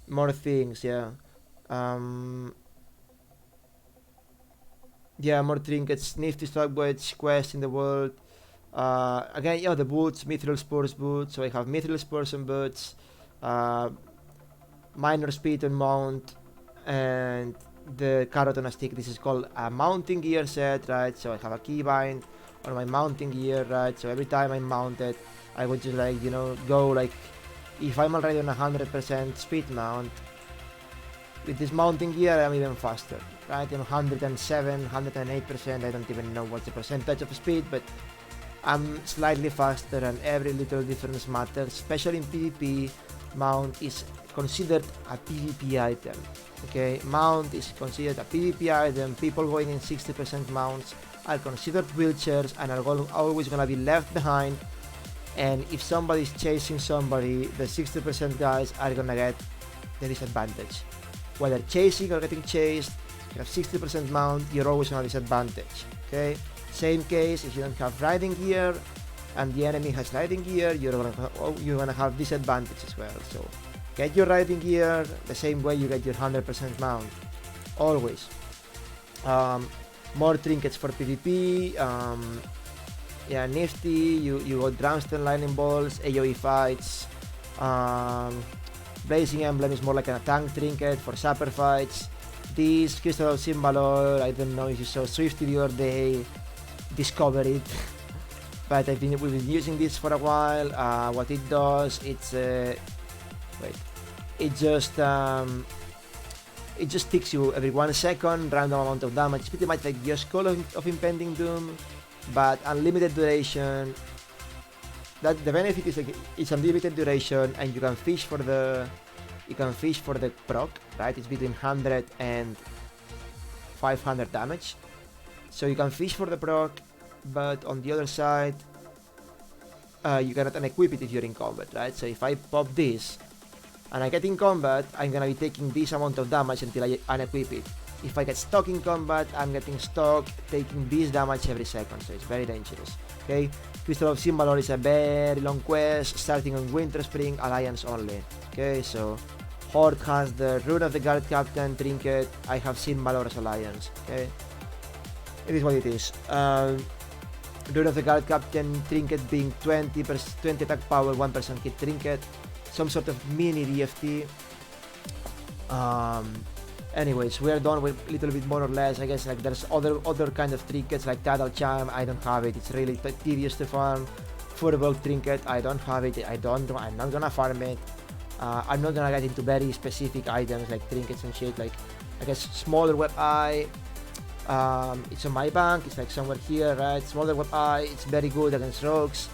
More things, yeah. Yeah, more trinkets, nifty stopwatch quest in the world. Again, the boots, Mithril Spurs boots. So I have Mithril Spurs and boots. minor speed on mount, and the carrot on a stick. This is called a mounting gear set, right? So I have a keybind on my mounting gear, right? So every time I mount it, I would just like, you know, go like, if I'm already on 100% speed mount, with this mounting gear I'm even faster, right? You know, 107, 108%, I don't even know what's the percentage of speed, but I'm slightly faster, and every little difference matters, especially in PvP. Mount is considered a PvP item, okay? Mount is considered a PvP item. People going in 60% mounts are considered wheelchairs and are always gonna be left behind, and if somebody's chasing somebody, the 60% guys are gonna get the disadvantage. Whether chasing or getting chased, you have 60% mount, you're always gonna disadvantage, okay? Same case if you don't have riding gear and the enemy has riding gear, you're gonna have disadvantage as well. So get your riding gear the same way you get your 100% mount, always. More trinkets for PvP. Yeah, nifty. You got Drumstone lightning bolts, AoE fights. Blazing emblem is more like a tank trinket for sapper fights. This crystal of Symbalor, I don't know if you saw Swifty the other day, discover it. But we've been using this for a while. What it does, it's it just ticks you every 1 second, random amount of damage. It's pretty much like your Skull of Impending Doom, but unlimited duration. That the benefit is like it's unlimited duration, and you can fish for the proc, right? It's between 100 and 500 damage, so you can fish for the proc. But on the other side, you cannot unequip it if you're in combat, right? So if I pop this and I get in combat, I'm gonna be taking this amount of damage until I unequip it. If I get stuck in combat, I'm getting stuck taking this damage every second, so it's very dangerous, okay? Crystal of Symbalor is a very long quest, starting on Winter Spring, Alliance only, okay? So Horde has the Rune of the Guard Captain trinket, I have Symbalor as Alliance, okay? It is what it is. Rune of the Guard Captain trinket being 20 attack power, 1% hit trinket, some sort of mini DFT. Anyways, we are done with a little bit more or less. I guess like there's other kind of trinkets like Tidal Charm. I don't have it. It's really tedious to farm. Furbolg trinket. I don't have it. I'm not gonna farm it. I'm not gonna get into very specific items like trinkets and shit. Like I guess smaller web eye. It's on my bank. It's like somewhere here, right? Smaller web eye. It's very good against rogues.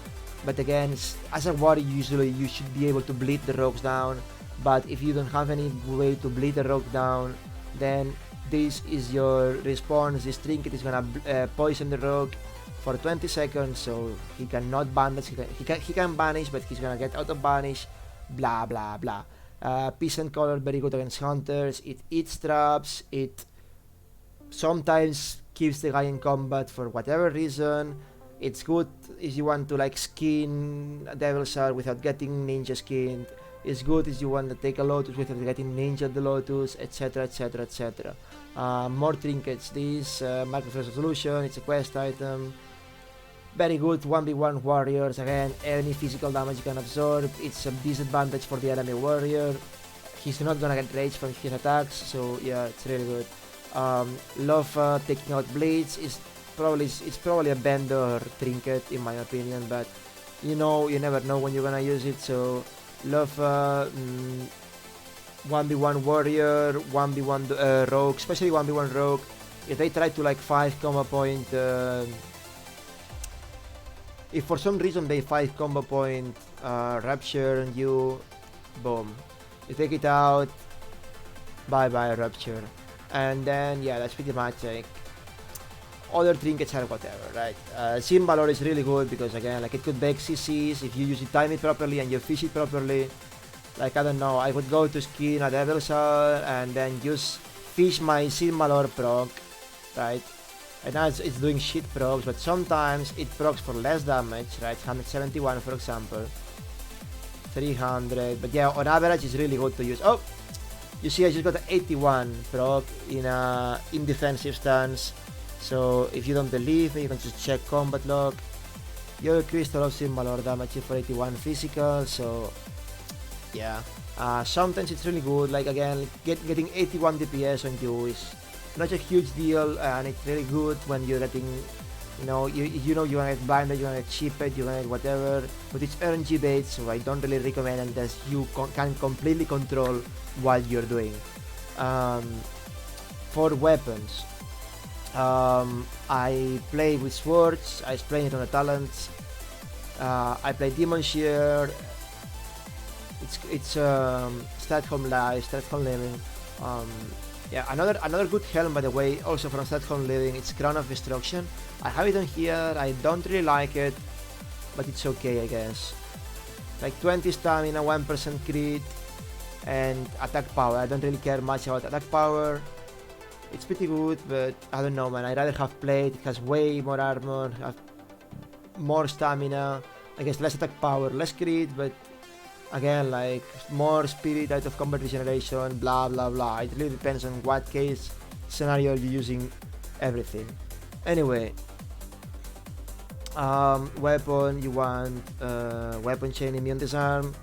But again, as a warrior, usually you should be able to bleed the rogues down. But if you don't have any way to bleed the rogue down, then this is your response. This trinket is gonna poison the rogue for 20 seconds, so he cannot banish. He can banish, but he's gonna get out of banish. Blah blah blah. Peasant color, very good against hunters. It eats traps. It sometimes keeps the guy in combat for whatever reason. It's good if you want to like skin a Devil's Heart without getting ninja skinned. It's good if you want to take a Lotus without getting ninja the Lotus, etc, etc, etc. More trinkets. This Microphone Resolution, it's a quest item. Very good 1v1 warriors. Again, any physical damage you can absorb. It's a disadvantage for the enemy warrior. He's not gonna get rage from his attacks, so yeah, it's really good. Love taking out bleeds is probably a vendor trinket in my opinion, but you never know when you're gonna use it. So love 1v1 warrior, 1v1 rogue, especially 1v1 rogue. If they try to like 5 combo point, if for some reason they 5 combo point Rapture on you, boom, you take it out, bye bye Rapture. And then yeah, that's pretty much like other trinkets are whatever, right? Symbalor is really good because again, like it could bake CCs if you time it properly and you fish it properly. Like I don't know, I would go to skin a Devil's Heart and then just fish my Symbalor proc, right? And now it's doing shit procs, but sometimes it procs for less damage, right? 171 for example, 300, but yeah, on average it's really good to use. Oh, you see I just got an 81 proc in a defensive stance. So if you don't believe me, you can just check combat log. Your Crystal of Symbalor damage you for 81 physical, so yeah. Sometimes it's really good, like again, getting 81 DPS on you is not a huge deal, and it's really good when you're getting, you know you're gonna get blinded, you're gonna get cheaped, you're gonna get whatever, but it's RNG based, so I don't really recommend unless you can completely control what you're doing. For weapons, I play with swords, I explain it on the talents. I play Demon Shear. It's Statcom Live, Statcom Living. Yeah, another good helm, by the way, also from Statcom Living. It's Crown of Destruction. I have it on here. I don't really like it, but it's okay, I guess. Like 20 stamina, 1% crit, and attack power. I don't really care much about attack power. It's pretty good, but I don't know, man. I'd rather have Plate. It has way more armor, have more stamina. I guess less attack power, less crit, but again, like more spirit out of combat regeneration, blah blah blah. It really depends on what case scenario you're using everything. Anyway, weapon, you want weapon chain, immune disarm.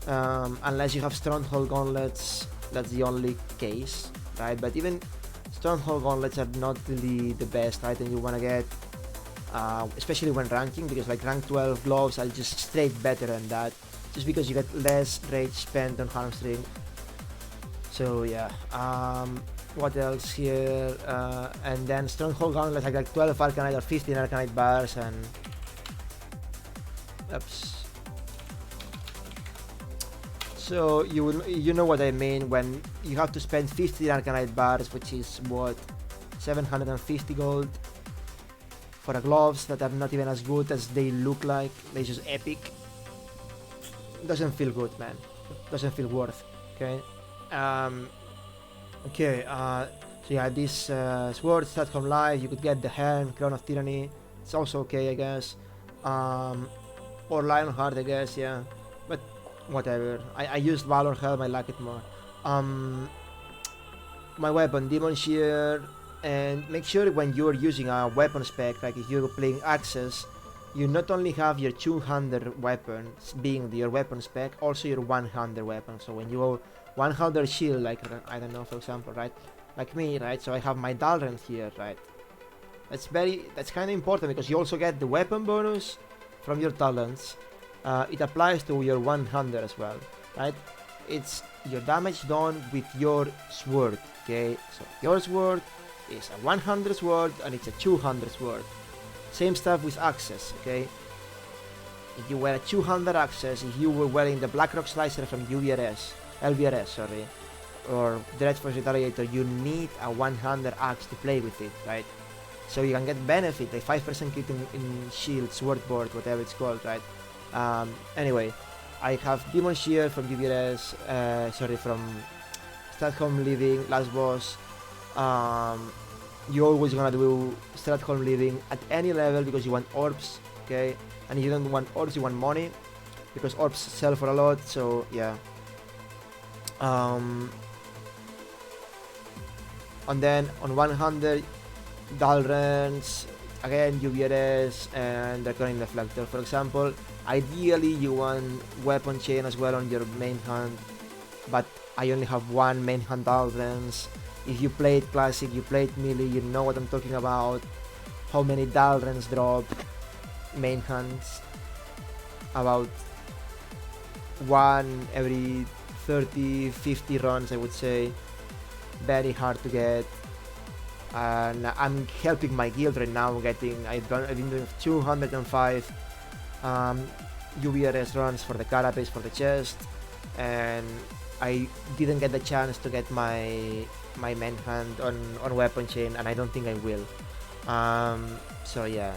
Unless you have stronghold gauntlets, that's the only case, right? But even stronghold gauntlets are not really the best item you want to get, especially when ranking, because like rank 12 gloves are just straight better than that, just because you get less rage spent on hamstring. So yeah, what else here? And then stronghold gauntlets like 12 arcanite or 15 arcanite bars, and oops. So you know what I mean when you have to spend 50 arcanite bars, which is what, 750 gold for a gloves that are not even as good as they look like. They're just epic. Doesn't feel good, man. Doesn't feel worth. Okay. Okay. So yeah, this sword Statcom Live. You could get the helm, Crown of Tyranny. It's also okay, I guess. Or Lionheart, I guess. Yeah. But whatever. I used Valor Helm. I like it more. My weapon, Demon Shear. And make sure when you're using a weapon spec, like if you're playing Access, you not only have your 200 weapons being your weapon spec, also your 100 weapon. So when you go 100 shield, like I don't know, for example, right, like me, right, so I have my Dalren here, right. That's kind of important because you also get the weapon bonus from your talents. It applies to your 100 as well, right. It's your damage done with your sword. Okay, so your sword is a 100 sword and it's a 200 sword. Same stuff with Access, okay? If you wear a 200 Access, if you were wearing the Blackrock Slicer from LBRS, sorry, or Dreadforce Retaliator, you need a 100 axe to play with it, right? So you can get benefit, like 5% crit in shield, sword board, whatever it's called, right? Anyway, I have Demon Shear from DBRS, from Statcom Living, last boss. You're always gonna do Statcom Living at any level because you want orbs, okay? And if you don't want orbs, you want money because orbs sell for a lot. So yeah. And then on 100, Dalrens, again UBRS and Reckoning Deflector. For example, ideally you want weapon chain as well on your main hand, but I only have one main hand Dalrens. If you played Classic, you played Melee, you know what I'm talking about. How many Dalrens drop main hands? About one every 30-50 runs, I would say. Very hard to get. And I'm helping my guild right now getting, I've been doing 205 UBRS runs for the carapace, for the chest, and I didn't get the chance to get my main hand on weapon chain, and I don't think I will. So yeah,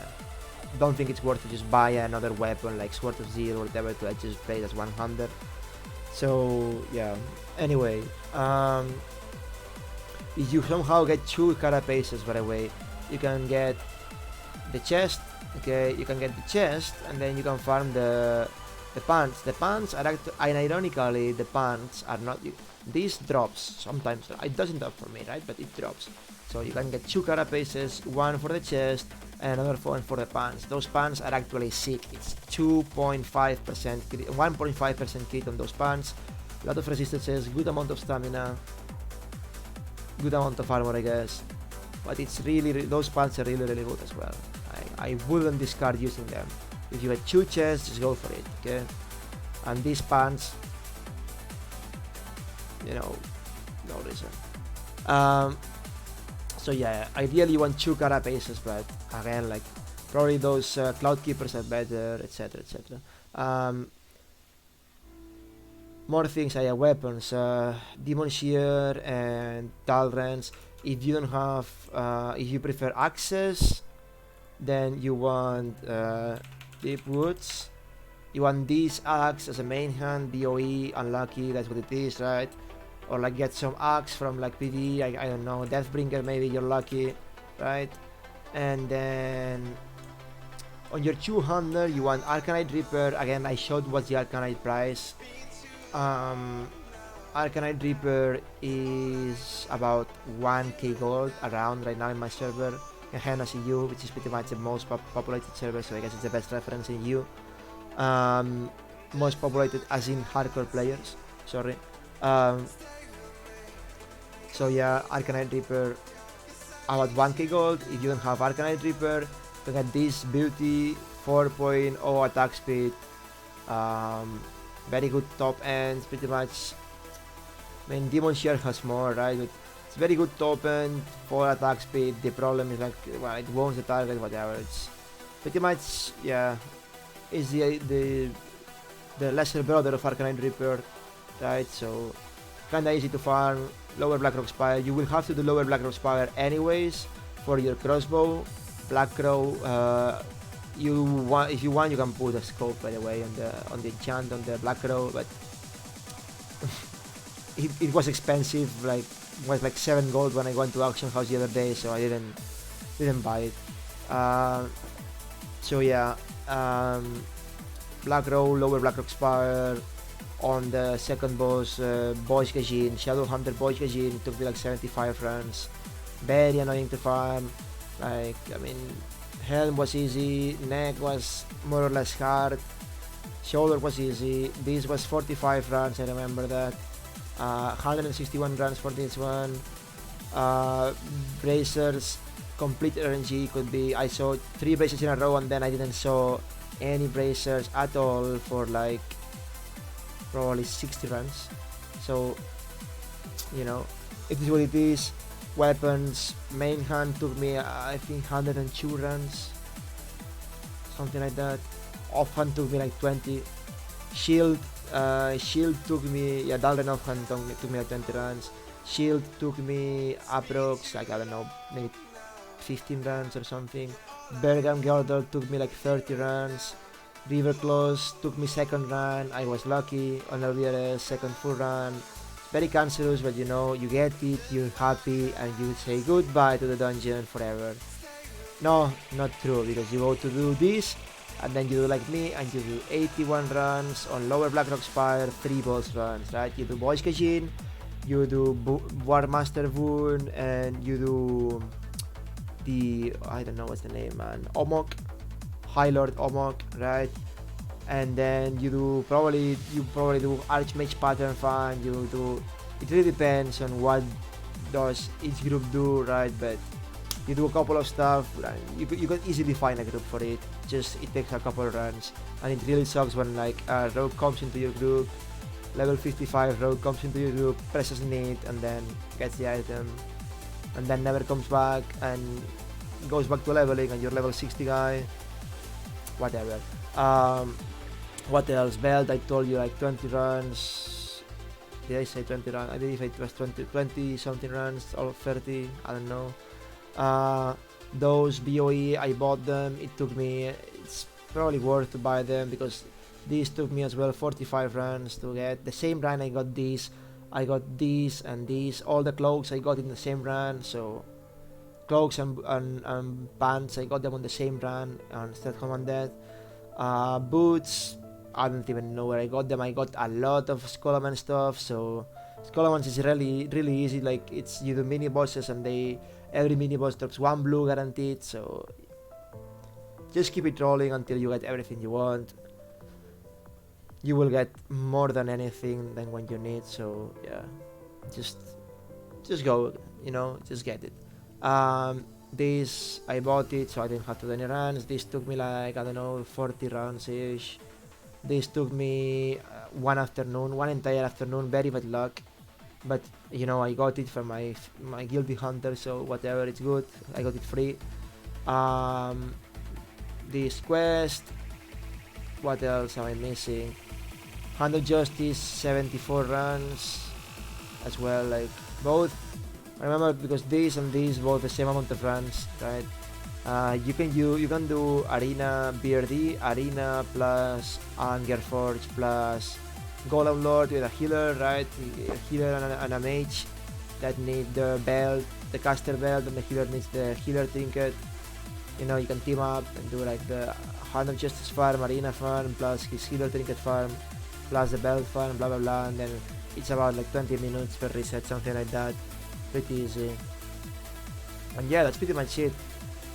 don't think it's worth to just buy another weapon like Sword of Zeal or whatever to just play it as 100. So yeah, anyway, if you somehow get 2 carapaces, by the way, you can get the chest, okay, you can get the chest, and then you can farm the pants. The pants are and ironically, the pants are not, these drops sometimes, it doesn't drop for me, right, but it drops. So you can get 2 carapaces, one for the chest, and another one for the pants. Those pants are actually sick. It's 2.5%, 1.5% crit on those pants. A lot of resistances, good amount of stamina, good amount of armor, I guess. But it's really, those pants are really, really good as well. I wouldn't discard using them. If you get 2 chests, just go for it, okay? And these pants, you know, no reason. So yeah, ideally you want 2 carapaces, but again, like, probably those Cloud Keepers are better, etc, etc. More things, weapons, Demon Shear and Talrens. If you don't have, if you prefer Axes, then you want Deep Woods. You want this axe as a main hand, BOE, unlucky, that's what it is, right? Or like get some axe from like PvE, I don't know, Deathbringer maybe, you're lucky, right? And then on your 200 you want Arcanite Reaper. Again, I showed what's the Arcanite price. Arcanite Reaper is about 1k gold around right now in my server, Gehenna's EU, which is pretty much the most populated server, so I guess it's the best reference in EU. Most populated as in hardcore players, sorry. So yeah, Arcanite Reaper about 1k gold. If you don't have Arcanite Reaper, you get this beauty, 4.0 attack speed, very good top ends, pretty much. I mean, Demon Shear has more, right? But it's very good top end, 4 attack speed. The problem is like, well, it wounds the target, whatever. It's pretty much, yeah, is the lesser brother of Arcanite Reaper, right? So kinda easy to farm. Lower Blackrock Spire. You will have to do lower Blackrock Spire anyways for your crossbow. Black Crow. If you want, you can put a scope, by the way, on the enchant on the Black Crow, but it was expensive. Like, was like 7 gold when I went to auction house the other day, so I didn't buy it. So yeah, Black Crow, lower Blackrock Spire. On the second boss, Boys Gajin, Shadow Hunter Boys Gajin, took me like 75 runs. Very annoying to farm. Like, I mean, Helm was easy, Neck was more or less hard, Shoulder was easy, this was 45 runs, I remember that. 161 runs for this one. Bracers, complete RNG could be, I saw 3 bracers in a row and then I didn't saw any bracers at all for like probably 60 runs. So, you know, it is what it is. Weapons, main hand took me I think 102 runs, something like that. Offhand took me like 20. Shield took me, yeah, Dalren offhand took me like 20 runs. Shield took me approx, like, I don't know, maybe 15 runs or something. Bergam Girdle took me like 30 runs. River Claws took me second run, I was lucky. On LVRS, second full run. Very cancerous, but you know, you get it, you're happy, and you say goodbye to the dungeon forever. No, not true, because you go to do this, and then you do like me, and you do 81 runs on lower Blackrock Spire, 3 boss runs, right? You do Boys Gajin, you do War Master Wound, and you do the, I don't know what's the name, man, Omok, High Lord Omok, right? And then you probably do Archmage Pattern Fan, you do, it really depends on what does each group do, right? But you do a couple of stuff, you could easily find a group for it, just it takes a couple of runs, and it really sucks when like a rogue comes into your group, level 55 rogue comes into your group, presses need, and then gets the item, and then never comes back, and goes back to leveling, and you're level 60 guy, whatever. What else? Belt, I told you, like 20 runs. Did I say 20 runs? I believe it was 20 something runs, or 30, I don't know. Those BOE, I bought them. It took me, it's probably worth to buy them, because these took me as well 45 runs to get. The same run I got these, and these. All the cloaks I got in the same run, so cloaks and pants, I got them on the same run on Stealth Command. Boots, I don't even know where I got them. I got a lot of Skullman stuff, so Skullman is really easy. Like, it's, you do mini bosses and every mini boss drops 1 blue guaranteed, so just keep it rolling until you get everything you want. You will get more than anything than what you need. So yeah, just go, you know, just get it. This, I bought it so I didn't have to do any runs. This took me like, I don't know, 40 runs ish. This took me one entire afternoon, very bad luck. But you know, I got it for my guilty hunter, so whatever, it's good. I got it free. This quest, what else am I missing? Hand of Justice, 74 runs as well, like both. I remember because this and this both the same amount of runs, right? You can do Arena BRD, Arena plus Anger Forge plus Golem Lord with a healer, right? A healer and a mage that need the belt, the caster belt, and the healer needs the healer trinket. You know, you can team up and do like the Hand of Justice farm, Arena farm, plus his healer trinket farm, plus the belt farm, blah blah blah, and then it's about like 20 minutes per reset, something like that. Pretty easy. And yeah, that's pretty much it.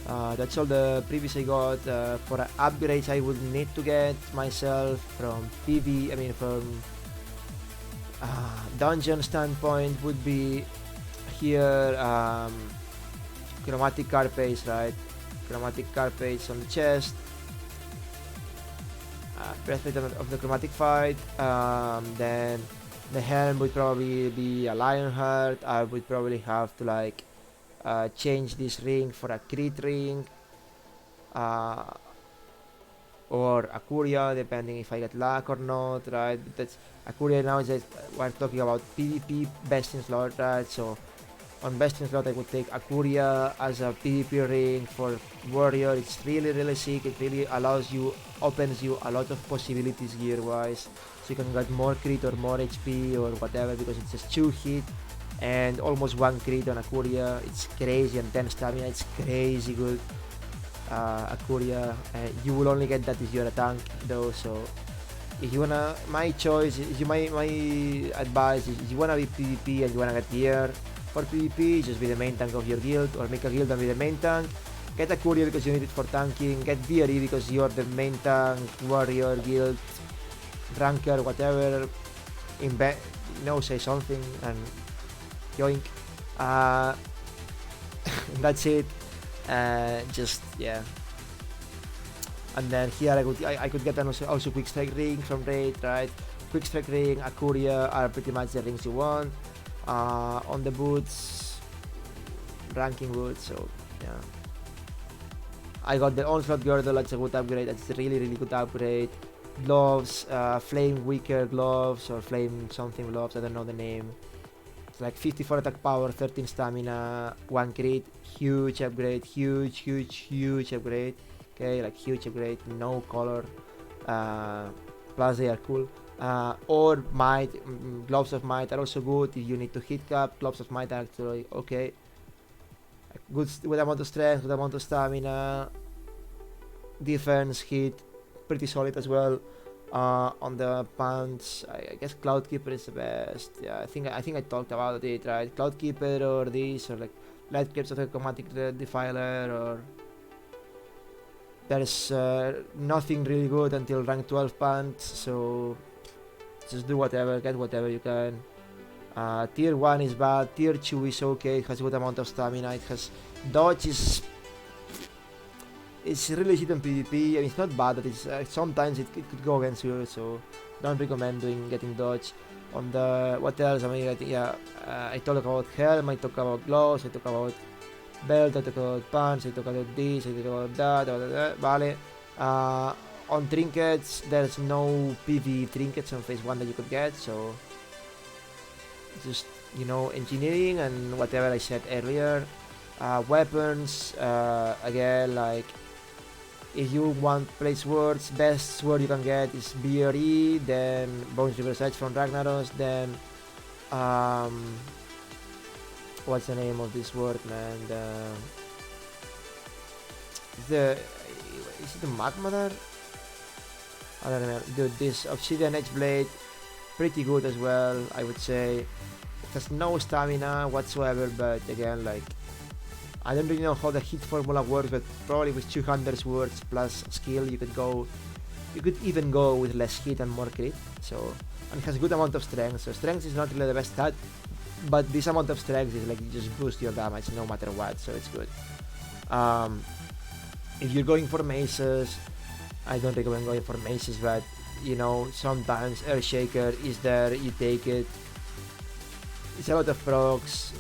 That's all the pre-bis I got. For upgrades I would need to get myself from PV, I mean from dungeon standpoint would be here chromatic carapace, right? Chromatic carapace on the chest. Breastplate of the chromatic fight. Then the helm would probably be a Lionheart. I would probably have to like change this ring for a crit ring or a Curia, depending if I get luck or not, right? That's a Curia now. Is we're talking about PvP best in slot, right? So on best in slot I would take a Curia as a PvP ring for warrior. It's really sick. It really opens you a lot of possibilities gear wise, so you can get more crit or more HP or whatever, because it's just 2 hit and almost 1 crit on a Curia. It's crazy, and 10 stamina. It's crazy good. A Curia, you will only get that if you're a tank though. So if you wanna, my advice is, if you wanna be PvP and you wanna get gear for PvP, just be the main tank of your guild, or make a guild and be the main tank. Get a Curia because you need it for tanking. Get VRE because you're the main tank, warrior, guild, ranker, whatever. Say something and yoink. That's it. Just yeah. And then here I could get also quick strike ring from raid, right? Quick strike ring, a Curia are pretty much the rings you want. On the boots, ranking boots. So yeah. I got the Onslaught Girdle, that's a good upgrade, that's a really good upgrade. Gloves, flame weaker gloves, or flame something gloves, I don't know the name. It's like 54 attack power, 13 stamina, 1 crit, huge upgrade, huge upgrade. Okay, like huge upgrade, no color, plus they are cool. Or might, gloves of might are also good if you need to hit cap. Gloves of might are actually okay. Good amount of strength, good amount of stamina, defense, hit, pretty solid as well. On the pants, I guess Cloudkeeper is the best. Yeah, I think I talked about it, right? Cloudkeeper or this, or like Light Caps of the Chromatic Defiler, or there's nothing really good until rank 12 pants, so just do whatever, get whatever you can. Tier 1 is bad, tier 2 is okay, it has a good amount of stamina, it has dodge, it's really shit on PvP. I mean, it's not bad, but it's sometimes it could go against you, so don't recommend getting dodge. On the, what else, I mean, I talk about helm, I talk about gloves, I talk about belt, I talk about pants, I talk about this, I talk about that, vale. On trinkets, there's no PV trinkets on phase 1 that you could get, so just, you know, engineering and whatever I said earlier. Weapons, again, like, if you want plate swords, best sword you can get is BRE, then Bones Reverse Edge from Ragnaros, then what's the name of this sword, man? Is it the Magmadar? I don't remember. Dude, this Obsidian Edge Blade, pretty good as well, I would say. It has no stamina whatsoever, but again, like, I don't really know how the hit formula works, but probably with 200 swords plus skill, you could even go with less hit and more crit. So, and it has a good amount of strength. So strength is not really the best stat, but this amount of strength is like you just boost your damage no matter what. So it's good. If you're going for maces, I don't recommend going for maces, but you know, sometimes Earthshaker is there, you take it. It's a lot of procs.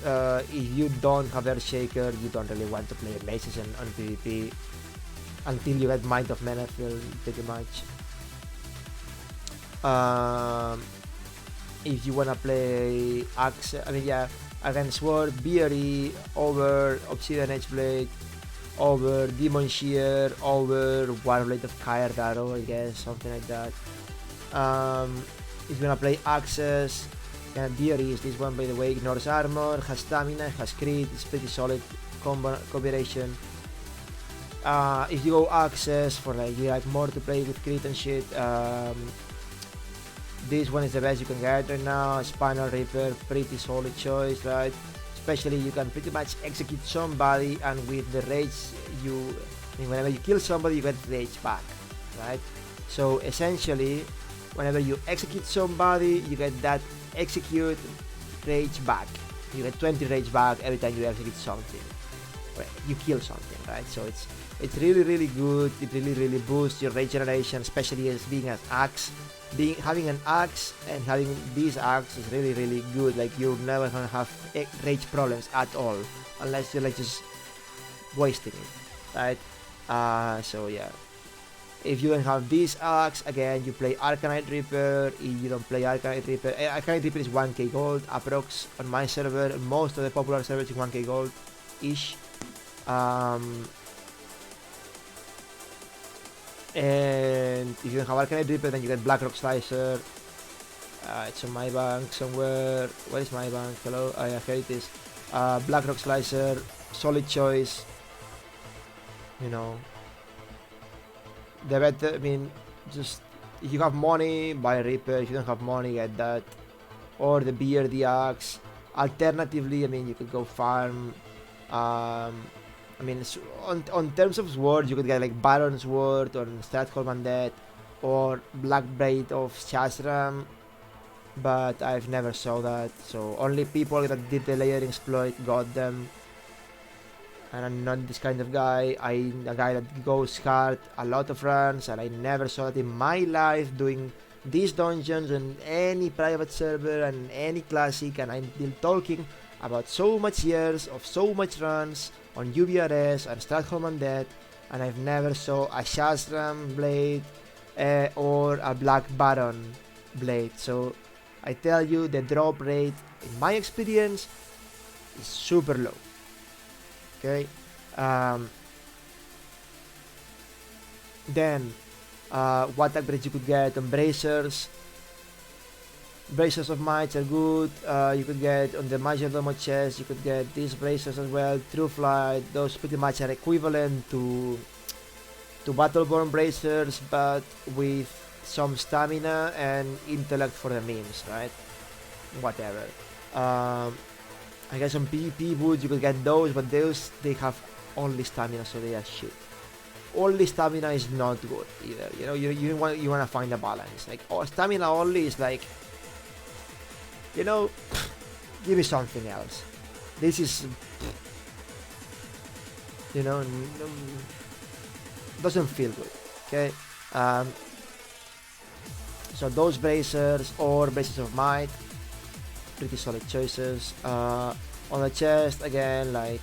If you don't have Earthshaker, you don't really want to play maces on PvP until you get Might of Menethil, pretty much. If you wanna play Axe, I mean, yeah, against Sword, BRE, over Obsidian Edgeblade, over Demon Shear, over Warblade of Kyred Arrow, I guess, something like that. If you wanna play Axes, BRE is this one, by the way, ignores armor, has stamina, has crit, it's pretty solid combination. If you go Axes for like you like more to play with crit and shit, this one is the best you can get right now. Spinal Reaper, pretty solid choice, right? Especially you can pretty much execute somebody, and with the rage, whenever you kill somebody, you get rage back, right? So essentially, whenever you execute somebody, you get that execute rage back. You get 20 rage back every time you execute something. You kill something, right? So it's really good. It really boosts your rage generation, especially as being an axe. Having an axe and having this axe is really good. Like you're never gonna have rage problems at all unless you're like just wasting it, right? So yeah, if you don't have this axe, again you play Arcanite Reaper. If you don't play Arcanite Reaper, Arcanite Reaper is 1k gold approx on my server. Most of the popular servers is 1k gold ish. And if you don't have Arcanite Reaper, then you get Blackrock Slicer. It's on my bank somewhere. Where is my bank? Hello? Oh yeah, here it is. Blackrock Slicer, solid choice. You know, the better, I mean, just if you have money, buy Reaper. If you don't have money, get that. Or the BRD Axe. Alternatively, I mean, you could go farm. I mean, on terms of swords, you could get like Baron Sword or Stratholm Undead or Black Blade of Shazram, but I've never saw that, so only people that did the layering exploit got them, and I'm not this kind of guy. I'm a guy that goes hard a lot of runs, and I never saw that in my life doing these dungeons on any private server and any classic, and I'm still talking about so much years of so much runs on UBRS and Stratholm Undead, and I've never saw a Shazram blade or a Black Baron blade. So I tell you, the drop rate in my experience is super low. Okay. Then what upgrades you could get on bracers. Bracers of Might are good. You could get on the Majordomo chest, you could get these bracers as well. True Flight, those pretty much are equivalent to Battleborn bracers, but with some stamina and intellect for the memes, right? Whatever. I guess on PvP boots you could get those, but those, they have only stamina, so they are shit. Only stamina is not good either. You know, you want to find a balance. Like, oh, stamina only is like, you know, give me something else. This is, you know, doesn't feel good. Okay. So those bracers or bracers of Might, pretty solid choices. On the chest, again, like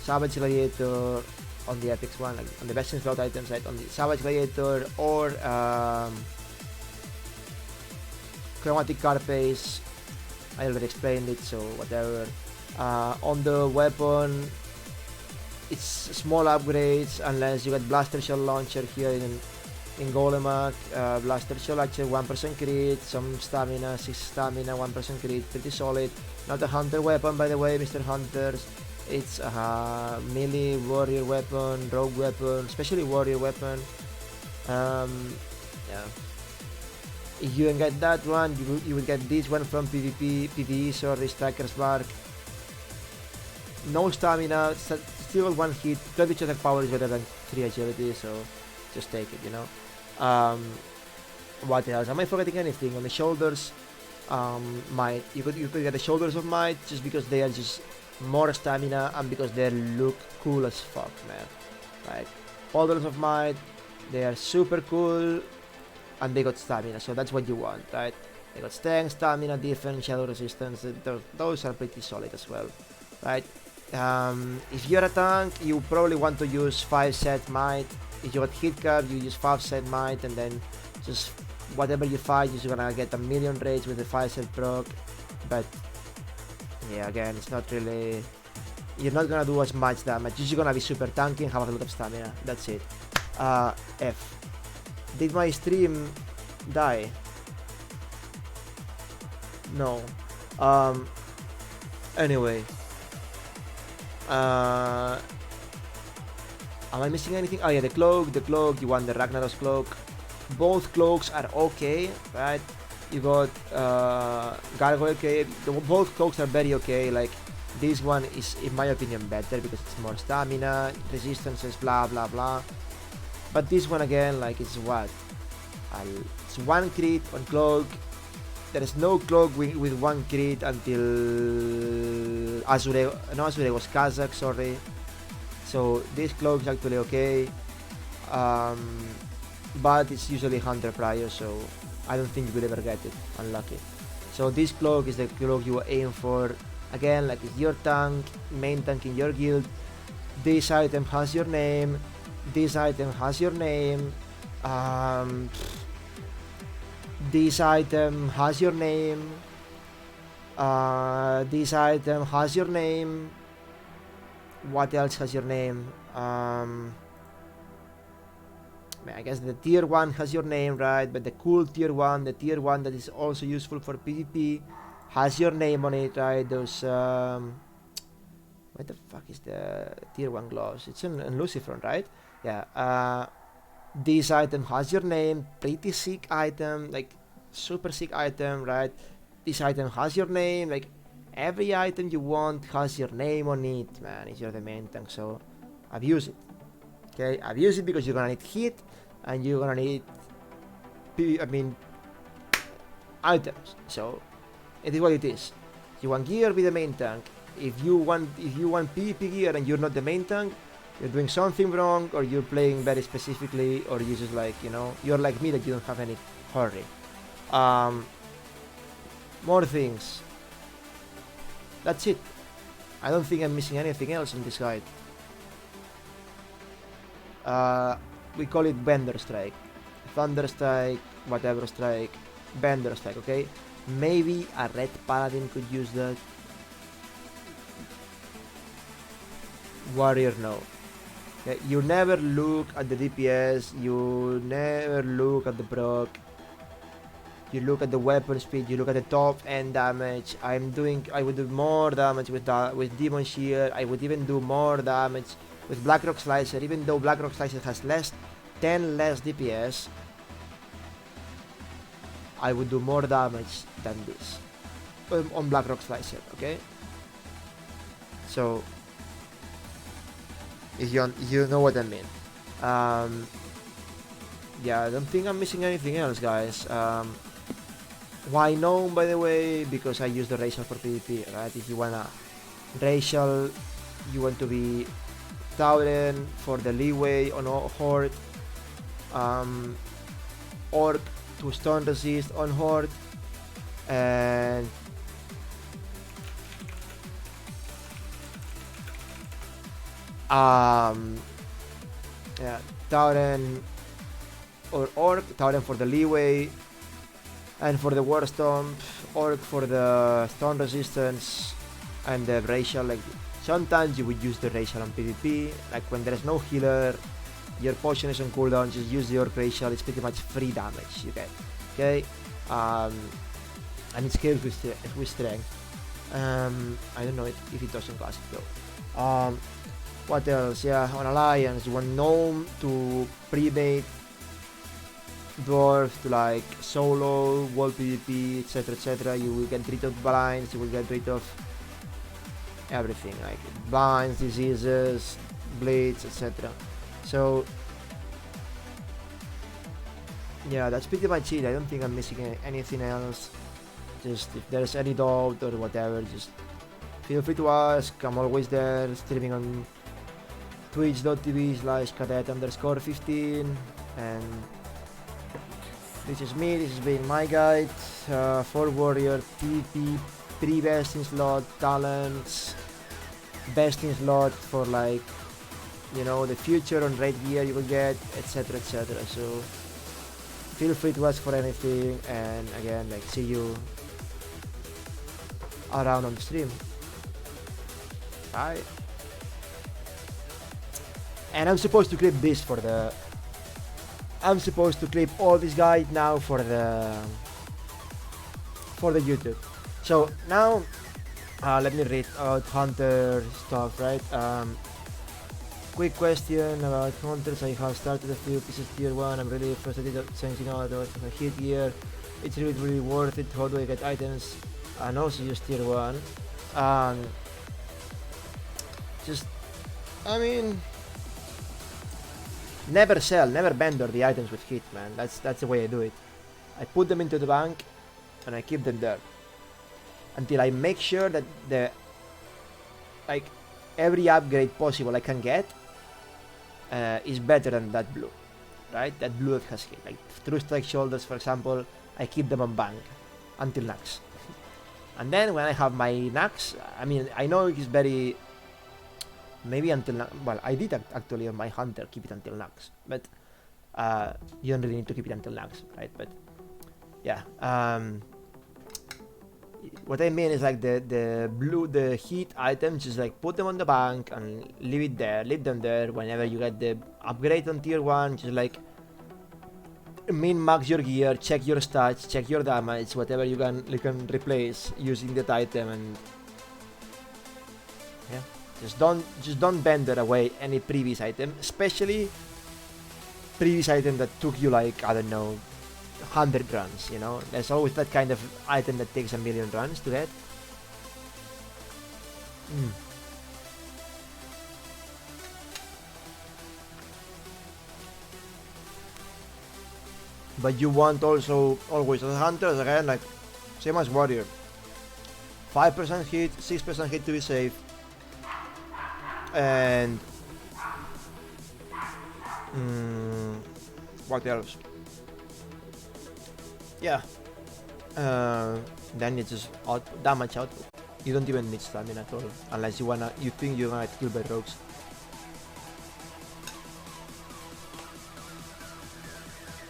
Savage Gladiator on the Epics one, like on the best in slot items, right? On the Savage Gladiator or Chromatic Carapace. I already explained it, so whatever. On the weapon, it's small upgrades unless you get Blaster Shell Launcher here in Golemac. Blaster Shell Launcher, 1% crit, some stamina, 6 stamina, 1% crit, pretty solid. Not a hunter weapon, by the way, Mr. Hunters. It's a melee warrior weapon, rogue weapon, especially warrior weapon. Yeah. If you can get that one, you will get this one from PvP, PvE, sorry, Striker's Bark. no stamina, still 1 hit, 22 attack power is better than 3 agility, so just take it, you know. What else? Am I forgetting anything? On the shoulders, might, you could get the shoulders of might just because they are just more stamina and because they look cool as fuck, man. Like, shoulders of might, they are super cool and they got stamina, so that's what you want, right? They got strength, stamina, defense, shadow resistance. Those are pretty solid as well, right? If you're a tank, you probably want to use 5 set might. If you got hit cap, you use 5 set might, and then just whatever you fight, you're gonna get a million rage with the 5 set proc. But yeah, again, it's not really. You're not gonna do as much damage. You're just gonna be super tanky and have a lot of stamina. That's it. F. Did my stream die? No. Anyway. Am I missing anything? Oh yeah, the cloak, you want the Ragnarok's cloak. Both cloaks are okay, right? You got Gargoyle okay. Both cloaks are very okay. Like, this one is, in my opinion, better because it's more stamina, resistances, blah blah blah. But this one again, like, it's what? It's 1 crit on cloak. There is no cloak with 1 crit until Azure. No, Azure was Kazakh, sorry. So this cloak is actually okay. But it's usually Hunter prior, so I don't think you will ever get it. Unlucky. So this cloak is the cloak you aim for. Again, like, it's your tank, main tank in your guild. This item has your name. This item has your name. This item has your name. This item has your name. What else has your name? I guess the tier 1 has your name, right? But the cool tier 1, the tier 1 that is also useful for PvP, has your name on it, right? Those, what the fuck is the tier 1 gloves? It's in Lucifron, right? Yeah, this item has your name, pretty sick item, like, super sick item, right? This item has your name, like, every item you want has your name on it, man, if you're the main tank, so abuse it. Okay, abuse it because you're gonna need hit and you're gonna need items. So it is what it is. You want gear, be the main tank. If you want PvP gear and you're not the main tank, you're doing something wrong, or you're playing very specifically, or you just, like, you know, you're like me that you don't have any hurry. More things. That's it. I don't think I'm missing anything else in this guide. We call it Bender Strike, Thunder Strike, whatever strike, Bender Strike, okay? Maybe a red paladin could use that. Warrior, no. Okay? You never look at the DPS, you never look at the proc. You look at the weapon speed, you look at the top end damage. I would do more damage with Demon Shield. I would even do more damage with Blackrock Slicer, even though Blackrock Slicer has 10 less DPS. I would do more damage than this on Blackrock Slicer, okay? So, if you know what I mean. Yeah, I don't think I'm missing anything else, guys. Why no, by the way? Because I use the racial for PvP, right? If you wanna racial, you want to be Tauren for the leeway on Horde, Orc to stun resist on Horde, and yeah, Tauren or Orc, Tauren for the leeway, and for the War Stomp, Orc for the stun resistance, and the racial. Like, sometimes you would use the racial on PvP, like when there is no healer, your potion is on cooldown, just use your racial. It's pretty much free damage you get, okay? And it scales with strength. I don't know if it doesn't classic though. What else? Yeah, on Alliance, you want Gnome to pre-bait, Dwarf to like solo, wall PvP, etc, etc. You will get rid of blinds, you will get rid of everything, like blinds, diseases, bleeds, etc. So yeah, that's pretty much it. I don't think I'm missing anything else. Just if there's any doubt or whatever, just feel free to ask. I'm always there, streaming on twitch.tv/Kadet_15. And this is me, this has been my guide for Warrior, TP, pre-best in slot, talents, best in slot for like, you know, the future on raid gear you will get, etc, etc. So feel free to ask for anything, and again, like, see you around on the stream. Bye. And I'm supposed to clip this for the... I'm supposed to clip all this guide now for the YouTube. So now let me read about Hunter stuff, right? Quick question about Hunters. I have started a few pieces tier 1. I'm really frustrated changing out of the hit gear. It's really worth it. How do I get items and also use tier 1? Just, I mean, never sell, never vendor the items with hit, man. That's the way I do it. I put them into the bank and I keep them there until I make sure that every upgrade possible I can get is better than that blue, right? That blue that has hit, like True Strike Shoulders, for example. I keep them on bank until Nax, and then when I have my Nax, I mean, I know it's very, maybe until, well, I did actually on my Hunter keep it until Nax, but you don't really need to keep it until Nax, right? But yeah, what I mean is like the heat items, just like put them on the bank and leave them there. Whenever you get the upgrade on tier 1, just like min-max your gear, check your stats, check your damage, whatever you can replace using that item, and yeah, just don't vendor away any previous item, especially previous item that took you like, I don't know, 100 runs, you know. There's always that kind of item that takes 1,000,000 runs to get. But you want also always as hunters, again, like same as warrior, 5% hit, 6% hit to be safe, and what else? Yeah, then it's just damage output. You don't even need stamina at all, unless you think you're gonna kill by rogues.